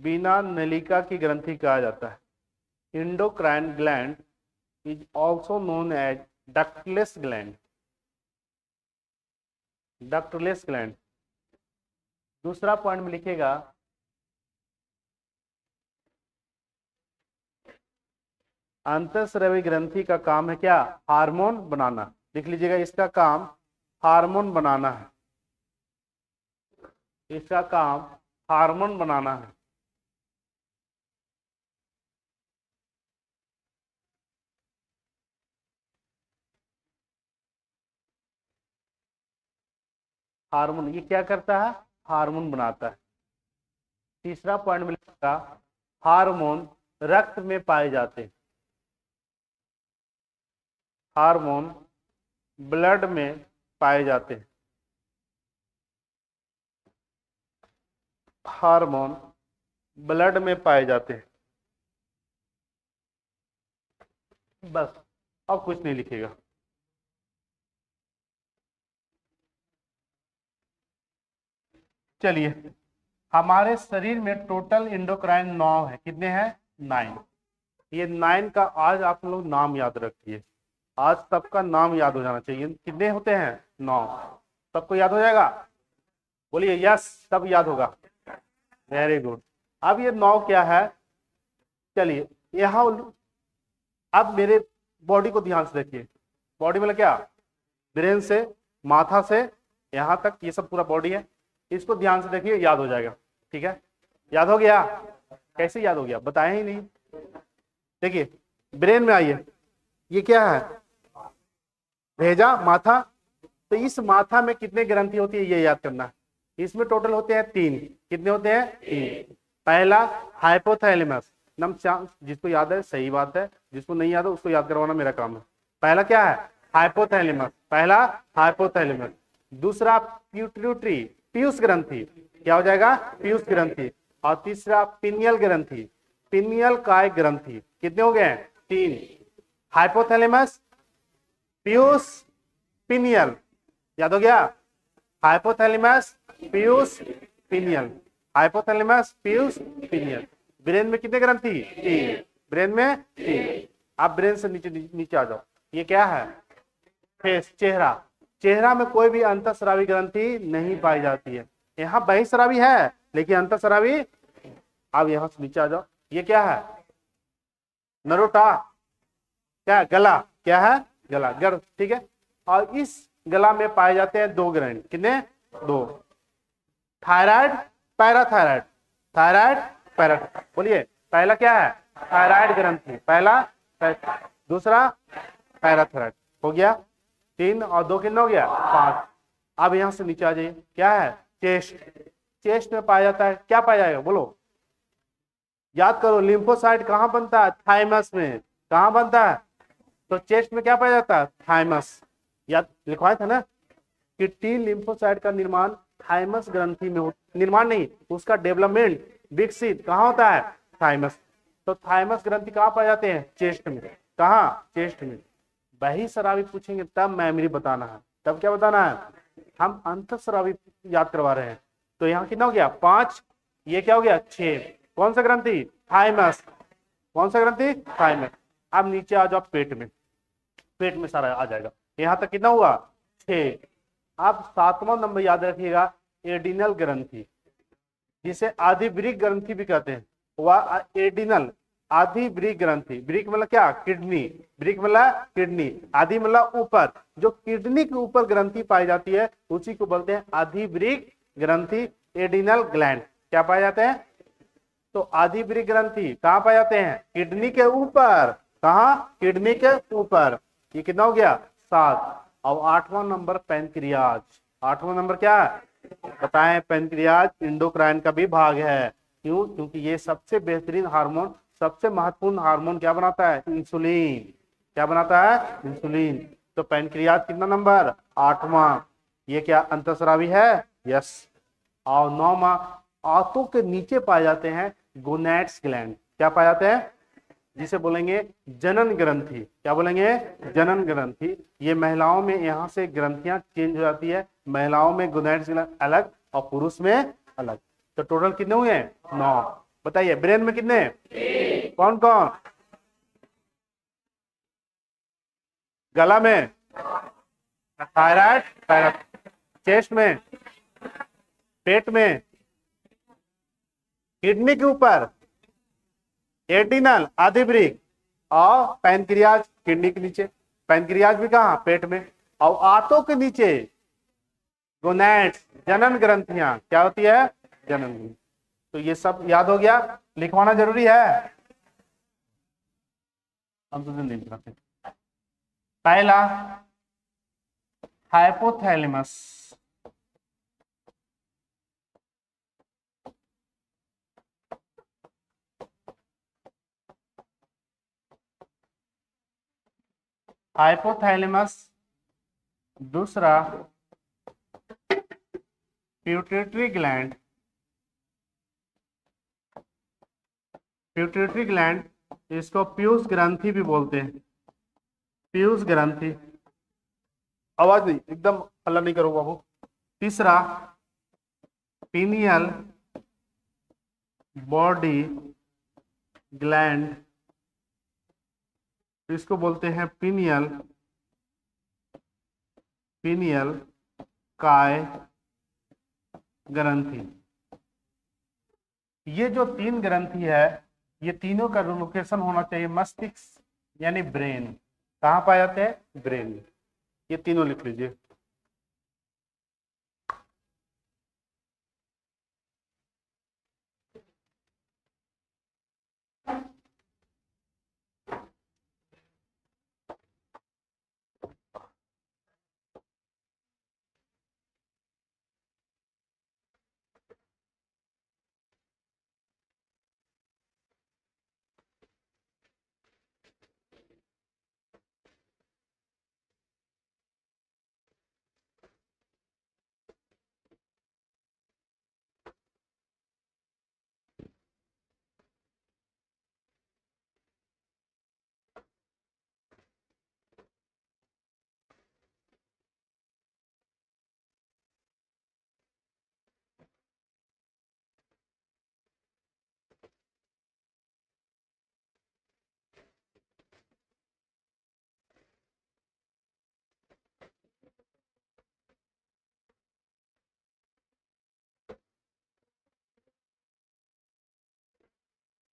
बिना नलिका की ग्रंथि कहा जाता है। Endocrine gland is also known as ductless gland. Ductless gland. दूसरा पॉइंट में लिखिएगा, अंतःस्रावी ग्रंथि का काम है क्या, हार्मोन बनाना। लिख लीजिएगा, इसका काम हार्मोन बनाना है। इसका काम हार्मोन बनाना है। हार्मोन, ये क्या करता है, हार्मोन बनाता है। तीसरा पॉइंट में लिखा, हार्मोन रक्त में पाए जाते हैं। हार्मोन ब्लड में पाए जाते हैं। हार्मोन ब्लड में पाए जाते हैं। बस, अब कुछ नहीं लिखेगा। चलिए, हमारे शरीर में टोटल इंडोक्राइन 9 है। कितने हैं, 9। ये 9 का आज आप लोग नाम याद रखिए। आज सबका नाम याद हो जाना चाहिए। कितने होते हैं, 9। सबको याद हो जाएगा, बोलिए यस, सब याद होगा। Very good. अब ये 9 क्या है, चलिए यहाँ, अब मेरे बॉडी को ध्यान से देखिए। बॉडी मतलब क्या, ब्रेन से माथा से यहाँ तक, ये सब पूरा बॉडी है। इसको ध्यान से देखिए, याद हो जाएगा। ठीक है, याद हो गया। कैसे याद हो गया, बताया ही नहीं। देखिए, ब्रेन में आइए, ये क्या है, भेजा, माथा। तो इस माथा में कितने ग्रंथि होती है, ये याद करना है। इसमें टोटल होते हैं 3। कितने होते हैं, 3। पहला हाइपोथैलेमस, जिसको याद है सही बात है, जिसको नहीं याद है उसको याद करवाना मेरा काम है। पहला क्या है, हाइपोथैलेमस, पहला हाइपोथैलेमस। दूसरा प्यूटरी, पीयूष ग्रंथि, क्या हो जाएगा, पीयूष ग्रंथि। और तीसरा पिनियल ग्रंथि, पिनियल काय ग्रंथि। कितने हो गए, 3। हाइपोथैलेमस, पीयूष, पिनियल, याद हो गया। Hypothalamus, Piyush, pineal, hypothalamus, Piyush, pineal. Brain में कितने ग्रंथि, 3। ब्रेन में 3। आप ब्रेन से नीचे नीचे आ जाओ। ये क्या है, फेस, चेहरा। चेहरा में कोई भी अंतःस्रावी ग्रंथि नहीं पाई जाती है। यहाँ बहिःस्रावी है लेकिन अंतःस्रावी। अब यहाँ से नीचे आ जाओ, ये क्या है, नरोटा, क्या है, गला, क्या है, गला, गर्भ। ठीक है, और इस गला में पाए जाते हैं 2 ग्रंथि। कितने, 2। Thyroid, parathyroid, thyroid, para. बोलिए, पहला क्या है, थायराइड ग्रंथि, पहला। दूसरा पैराथायराइड। हो गया 3 और 2 कितना हो गया, 5। अब यहां से नीचे आ जाइए, क्या है, चेस्ट। चेस्ट में पाया जाता है, क्या पाया जाएगा, बोलो, याद करो। लिम्फोसाइट कहां बनता है, थाइमस में। कहां बनता है, तो चेस्ट में क्या पाया जाता है, थाइमस। याद लिखवाया था ना कि टी लिम्फोसाइट का निर्माण थाइमस ग्रंथि में हो, निर्माण नहीं, उसका डेवलपमेंट विकसित कहाँ होता है? थाइमस। तो थाइमस ग्रंथि कहाँ पाए जाते हैं? चेस्ट में। कहाँ? चेस्ट में। वही शराबी पूछेंगे तब मेमोरी बताना है। तब क्या बताना है? हम अंतःस्रावी याद करवा रहे हैं। तो यहाँ कितना हो गया? 5, ये क्या हो गया? 6। कौन सा ग्रंथि? थाइमस। कौन सा ग्रंथि? थाइमस। अब नीचे आ जाओ पेट में, पेट में सारा आ जाएगा। यहां तक कितना हुआ? 6। अब 7वां नंबर याद रखिएगा, एडिनल ग्रंथि, जिसे आधिवृक्क ग्रंथि भी कहते हैं। वह एडिनल, आधिवृक्क ग्रंथि, वृक्क मतलब क्या? किडनी, वृक्क मतलब किडनी, आदि मतलब ऊपर, जो किडनी के ऊपर ग्रंथि पाई जाती है उसी को बोलते हैं आधिवृक्क ग्रंथि, एडिनल ग्लैंड। क्या पाए जाते हैं? तो आधिवृक्क ग्रंथि कहाँ पाए जाते हैं? किडनी के ऊपर। कहाँ? किडनी के ऊपर। ये कितना हो गया? 7। अब 8वां नंबर पैनक्रियाज। 8वां नंबर क्या है? बताएं। पैनक्रियाज इंडोक्राइन का भी भाग है। क्यों? क्योंकि ये सबसे बेहतरीन हार्मोन, सबसे महत्वपूर्ण हार्मोन क्या बनाता है? इंसुलिन। क्या बनाता है? इंसुलिन। तो पैनक्रियाज कितना नंबर? 8वां। ये क्या अंतःस्रावी है? यस। और 9वां, आंतों के नीचे पाए जाते हैं गोनैड्स ग्लैंड। क्या पाए जाते हैं? जिसे बोलेंगे जनन ग्रंथि। क्या बोलेंगे? जनन ग्रंथि। ये महिलाओं में यहाँ से ग्रंथियां चेंज हो जाती है, महिलाओं में गोनैड्स ग्लैंड अलग और पुरुष में अलग। तो टोटल कितने हुए? 9। बताइए ब्रेन में कितने? कौन कौन? गला में थायराइड, थायराइड। चेस्ट में, पेट में, किडनी के ऊपर एडिनल, आधिवृक्क, और पैनक्रियाज किडनी के नीचे। पैनक्रियाज भी कहाँ? पेट में। और आंतों के नीचे गोनैड्स, जनन ग्रंथियां। क्या होती है? जनन ग्रंथि। तो ये सब याद हो गया? लिखवाना जरूरी है? हम तो नहीं लिखते। पहला हाइपोथैलेमस। हाइपोथैलेमस। दूसरा प्यूटेटरी ग्लैंड। प्यूटेटरी ग्लैंड, इसको पीयूष ग्रंथि भी बोलते हैं। पीयूष ग्रंथि। आवाज नहीं, एकदम हल्ला नहीं करो बाबू। तीसरा पीनियल बॉडी ग्लैंड, इसको बोलते हैं पीनियल, पीनियल काय ग्रंथि। ये जो 3 ग्रंथि है, ये तीनों का लोकेशन होना चाहिए मस्तिष्क यानी ब्रेन। कहाँ पाए जाते हैं? ब्रेन में। ये तीनों लिख लीजिए।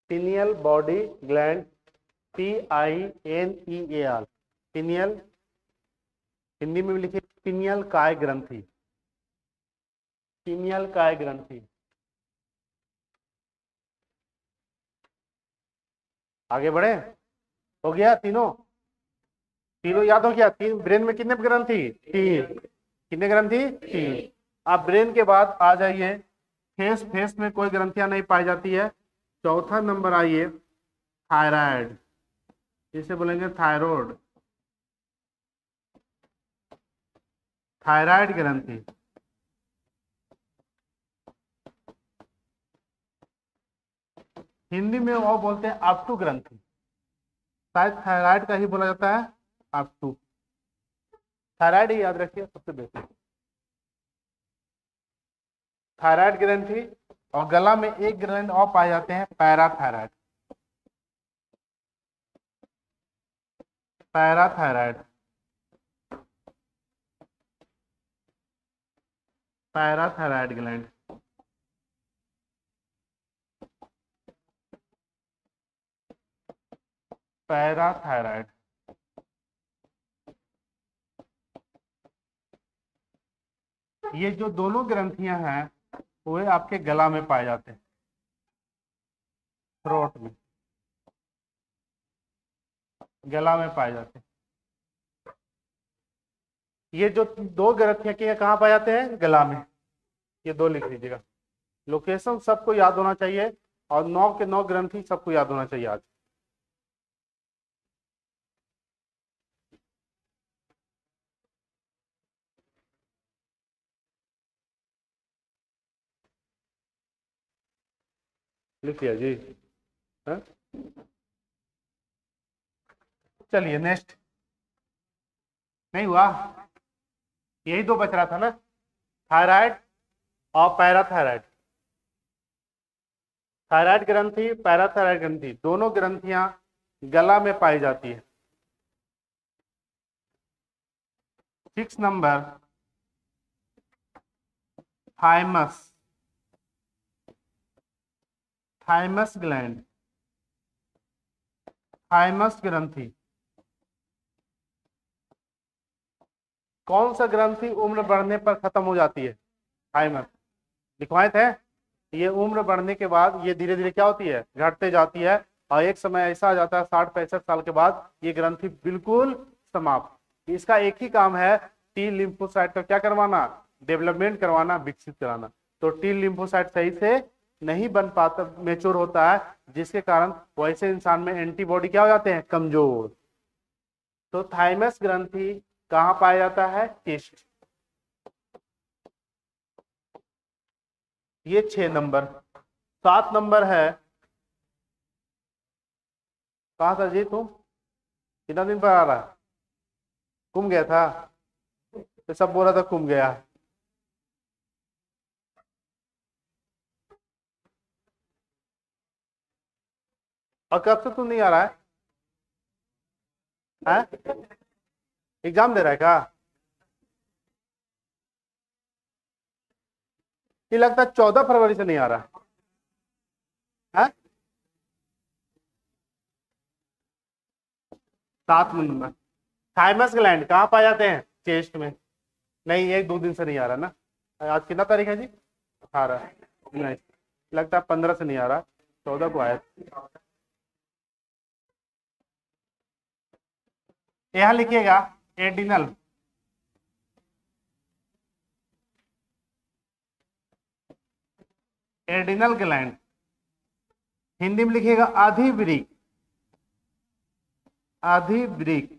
Pineal body gland, PINEAL, pineal. Hindi में भी लिखिए पिनियल काय ग्रंथि। पिनियल काय ग्रंथि। आगे बढ़े? हो गया तीनों? तीनों याद हो गया? 3 ब्रेन में कितने ग्रंथि? 3। कितने ग्रंथि? 3। अब ब्रेन के बाद आ जाइए फेस। फेस में कोई ग्रंथियां नहीं पाई जाती है। चौथा नंबर आइए थायराइड, इसे बोलेंगे थायराइड, थायराइड ग्रंथि। हिंदी में वो बोलते हैं अपटू ग्रंथि, शायद थायराइड का ही बोला जाता है अपटू। थायराइड ही याद रखिए सबसे बेहतर। थायराइड ग्रंथि, और गला में एक ग्रंथ और पाए जाते हैं parathyroid. Parathyroid, parathyroid gland. Parathyroid, ये जो दोनों ग्रंथियां हैं वे आपके गला में पाए जाते हैं, थ्रोट में, गला में पाए जाते हैं। ये जो दो ग्रंथियां के कहाँ पाए जाते हैं, गला में, ये दो लिख लीजिएगा। लोकेशन सबको याद होना चाहिए, और 9 के 9 ग्रंथि सबको याद होना चाहिए आज। लिख लिया जी। हाँ? चलिए नेक्स्ट। नहीं हुआ, यही दो बच रहा था ना, थायराइड और पैराथायराइड। थायराइड ग्रंथि, पैराथायराइड ग्रंथि, दोनों ग्रंथियां गला में पाई जाती है। 6 number, thymus, thymus gland, thymus ग्रंथि। कौन सा ग्रंथि उम्र बढ़ने पर खत्म हो जाती है, थाइमस। लिखवाए थे, ये उम्र बढ़ने के बाद ये धीरे धीरे क्या होती है, घटते जाती है, और एक समय ऐसा आ जाता है 60-65 साल के बाद ये ग्रंथि बिल्कुल समाप्त। इसका एक ही काम है, टी लिम्फोसाइट का क्या करवाना, डेवलपमेंट करवाना, विकसित कराना। तो टी लिम्फोसाइट सही से नहीं बन पाता, मेच्योर होता है, जिसके कारण वैसे इंसान में एंटीबॉडी क्या हो जाते हैं, कमजोर। तो थाइमस ग्रंथि कहाँ पाया जाता है, चेस्ट। ये 6 नंबर। 7 नंबर है, कहा था जी तुम, कितना दिन पर आ रहा है, घूम गया था, तो सब बोला था घूम गया। और कब से तुम नहीं आ रहा है, एग्जाम दे रहा है क्या, ये लगता है 14 फरवरी से नहीं आ रहा है। 7 नंबर, थाइमस ग्लैंड कहाँ पाए जाते हैं, चेस्ट में। नहीं, 1-2 दिन से नहीं आ रहा ना, आज कितना तारीख है जी, 18। नहीं, लगता है 15 से नहीं आ रहा, 14 को आया। यहाँ लिखिएगा एडिनल, एडिनल ग्लैंड, हिंदी में लिखिएगा अधिवृक्क, अधिवृक्क।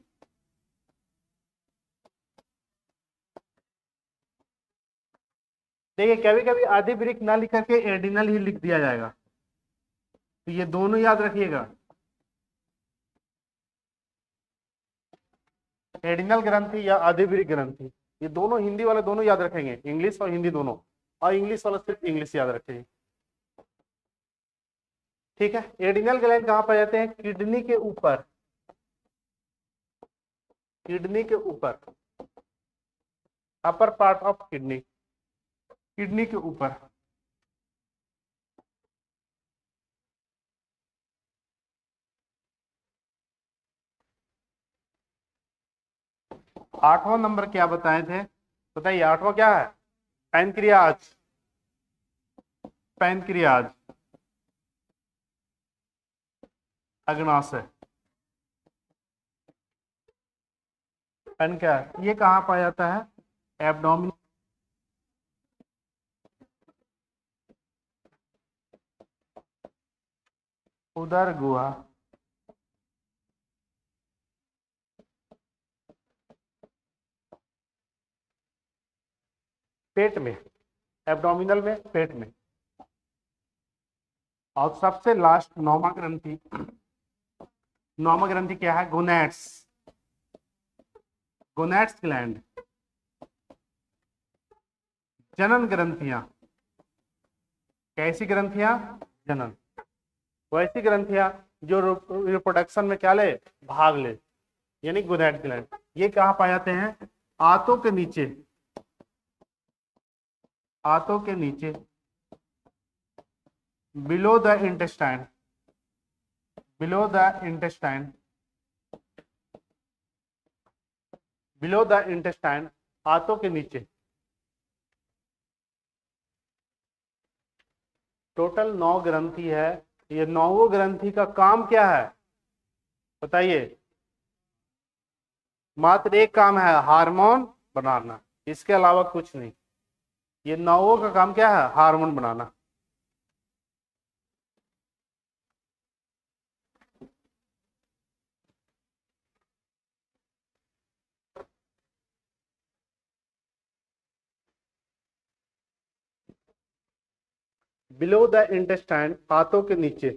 देखिए कभी कभी अधिवृक्क ना लिख करके एडिनल ही लिख दिया जाएगा, तो ये दोनों याद रखिएगा, एडिनल ग्रंथि या अधिवृक्क ग्रंथि, ये दोनों हिंदी वाले दोनों याद रखेंगे, इंग्लिश और हिंदी दोनों, और इंग्लिश वाला सिर्फ इंग्लिश याद रखेंगे। ठीक है, एडिनल ग्लैंड कहाँ पाए जाते हैं, किडनी के ऊपर, किडनी के ऊपर, upper part of kidney, kidney के ऊपर। आठवां नंबर क्या बताए थे, बताइए आठवां क्या है, पैनक्रियाज, पैनक्रियाज, अग्नाशय, पैनक्रियाज, ये कहाँ पाया जाता है, एब्डोमिन, उदर गुहा, पेट में, एब्डोमिनल में, पेट में। और सबसे लास्ट नौमा ग्रंथि, नौमा ग्रंथि क्या है? गोनेट्स, गोनेट्स ग्लैंड, जनन ग्रंथियां। कैसी ग्रंथियां? जनन। वैसी ग्रंथियां जो रिप्रोडक्शन में क्या ले? भाग ले, यानी गोनेट ग्लैंड। ये कहाँ पाए जाते हैं? आंतों के नीचे, आंतों के नीचे, below the intestine, below the intestine, below the intestine, आंतों के नीचे। टोटल 9 ग्रंथि है। ये 9 ग्रंथि का काम क्या है बताइए? मात्र एक काम है, हार्मोन बनाना, इसके अलावा कुछ नहीं। ये 9 का काम क्या है? Hormone banana. Below the intestine, हाथों के नीचे।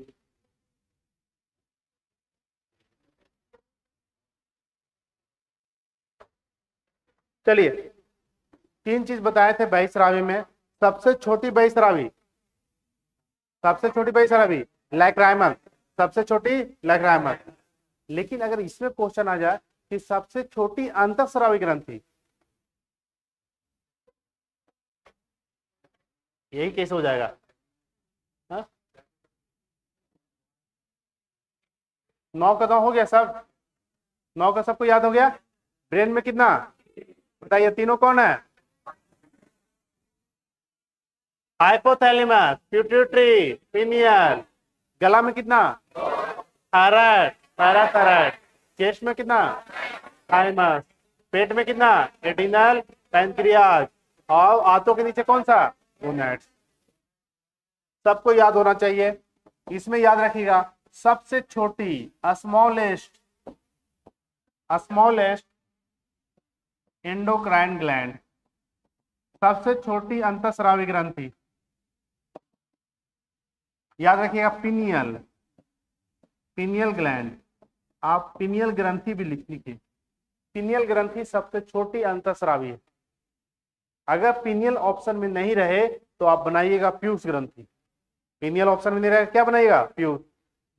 चलिए, 3 चीज बताए थे बहिस्रावी में। सबसे छोटी बहिस्रावी, सबसे छोटी बहिस्रावी लैक्राइमल, सबसे छोटी लैक्राइमल। लेकिन अगर इसमें क्वेश्चन आ जाए कि सबसे छोटी अंतःस्रावी ग्रंथि, यही कैसे हो जाएगा? हा? 9 का 9 हो गया सब, 9 का सबको याद हो गया। ब्रेन में कितना बताइए? तीनों कौन है? Hypothalamus, pituitary, pineal. गला में कितना? Thyroid, parathyroid. चेस्ट में कितना? थाइमस। पेट में कितना? Adrenal, pancreas. और आंतों के नीचे कौन सा? गोनेड्स। सबको याद होना चाहिए। इसमें याद रखिएगा, सबसे छोटी, स्मॉलेस्ट, स्मॉलेस्ट एंडोक्राइन ग्लैंड, सबसे छोटी अंतःस्रावी ग्रंथि, याद रखिएगा पिनियल, पिनियल ग्लैंड। आप पिनियल ग्रंथि भी लिख लीजिए। पिनियल ग्रंथि सबसे छोटी अंतःस्रावी है। अगर पिनियल ऑप्शन में नहीं रहे तो आप बनाइएगा पीयूष ग्रंथि। पिनियल ऑप्शन में नहीं रहे क्या बनाइएगा? पीयूष।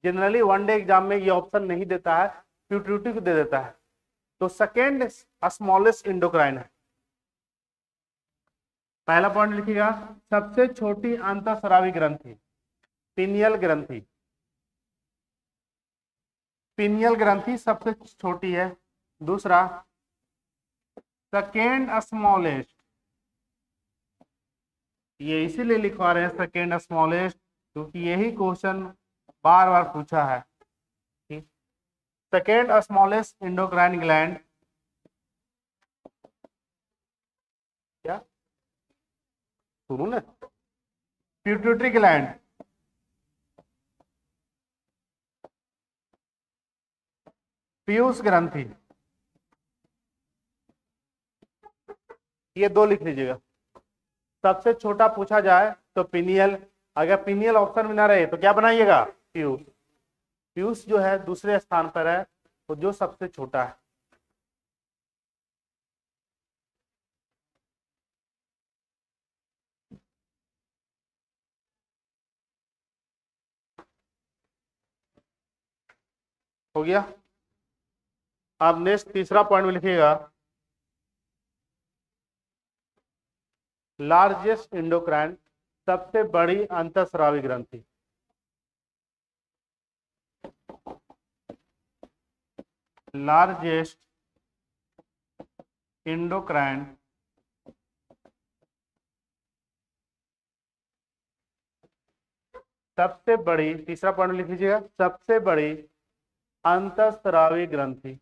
जनरली वनडे एग्जाम में ये ऑप्शन नहीं देता है, प्यूटरी को दे देता है। तो सेकेंड स्मॉलेस्ट एंडोक्राइन है। पहला पॉइंट लिखिएगा, सबसे छोटी अंतःस्रावी ग्रंथि पिनियल ग्रंथि, पिनियल ग्रंथि सबसे छोटी है। दूसरा, सेकेंड स्मॉलेस्ट, ये इसीलिए लिखवा रहे हैं सेकेंड स्मॉलेस्ट क्योंकि यही क्वेश्चन बार बार पूछा है। सेकेंड स्मॉलेस्ट एंडोक्राइन ग्लैंड क्या? सुनो ना, पिट्यूटरी ग्लैंड, पीयूष ग्रंथि। ये 2 लिख लीजिएगा। सबसे छोटा पूछा जाए तो पिनियल, अगर पिनियल ऑप्शन में ना रहे तो क्या बनाइएगा? पीयूष। पीयूष जो है दूसरे स्थान पर है, तो जो सबसे छोटा है। हो गया। अब नेक्स्ट तीसरा पॉइंट में लिखिएगा, लार्जेस्ट एंडोक्राइन, सबसे बड़ी अंतःस्रावी ग्रंथि। लार्जेस्ट एंडोक्राइन, सबसे बड़ी, तीसरा पॉइंट लिख लीजिएगा, सबसे बड़ी अंतःस्रावी ग्रंथि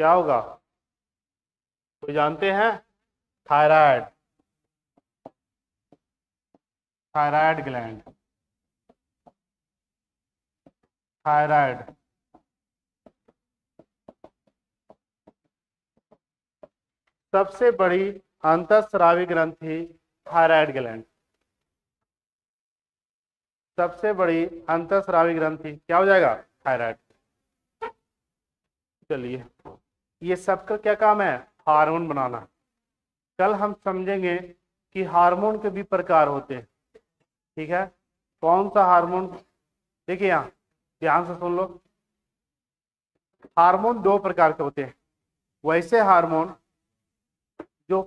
क्या होगा? तो जानते हैं, थायराइड, थायराइड ग्लैंड, थायराइड। सबसे बड़ी अंतःस्रावी ग्रंथि थायराइड ग्लैंड। सबसे बड़ी अंतःस्रावी ग्रंथि क्या हो जाएगा? थायराइड। चलिए, ये सबका क्या काम है? हार्मोन बनाना। कल हम समझेंगे कि हार्मोन के भी प्रकार होते हैं। ठीक है, कौन सा हार्मोन? देखिए यहाँ ध्यान से सुन लो। हार्मोन दो प्रकार के होते हैं। वैसे हार्मोन जो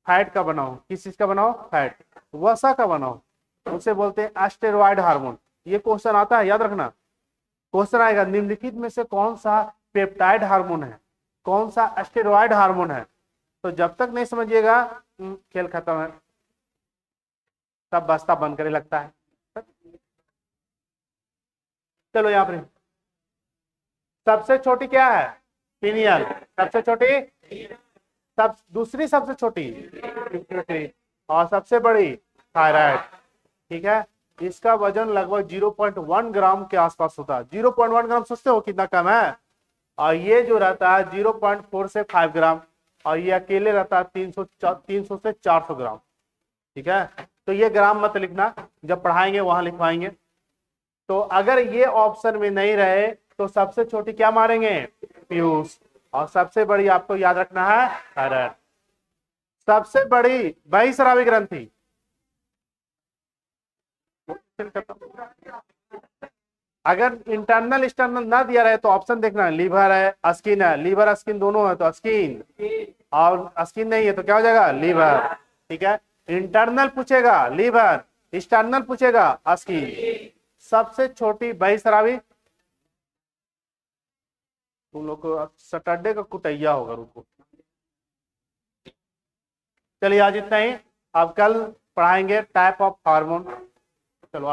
फैट का बनाओ, किस चीज का बनाओ? फैट, वसा का बनाओ, उसे बोलते हैं स्टेरॉयड हार्मोन। ये क्वेश्चन आता है, याद रखना। क्वेश्चन आएगा निम्नलिखित में से कौन सा पेप्टाइड हार्मोन है, कौन सा स्टेरॉयड हार्मोन है। तो जब तक नहीं समझिएगा खेल खत्म है, तब बस्ता बंद करे लगता है। चलो यहाँ पर सबसे छोटी क्या है? पीनियल। सबसे छोटी, दूसरी सबसे छोटी और सबसे बड़ी थायराइड। ठीक है, इसका वजन लगभग 0.1 ग्राम के आसपास होता है। 0.1 ग्राम सोचते हो कितना कम है? और ये जो रहता है 0.4 से 5 ग्राम, और ये अकेले रहता है 300 से 400 ग्राम। ठीक है, तो ये ग्राम मत लिखना, जब पढ़ाएंगे वहां लिखवाएंगे। तो अगर ये ऑप्शन में नहीं रहे तो सबसे छोटी क्या मारेंगे? पीयूष। और सबसे बड़ी आपको याद रखना है थायराइड। सबसे बड़ी बहिस्रावी ग्रंथि, अगर इंटरनल एक्सटर्नल ना दिया रहे तो ऑप्शन देखना, लीवर है, स्किन है। लीवर स्किन दोनों है तो स्किन, और स्किन नहीं है तो क्या हो जाएगा? लीवर। ठीक है, इंटरनल पूछेगा लीवर, एक्सटर्नल पूछेगा स्किन। सबसे छोटी बहिस्रावी, तुम लोग को सैटरडे का कुटैया होगा, रुको। चलिए आज इतना ही, अब कल पढ़ाएंगे टाइप ऑफ हार्मोन। चलो।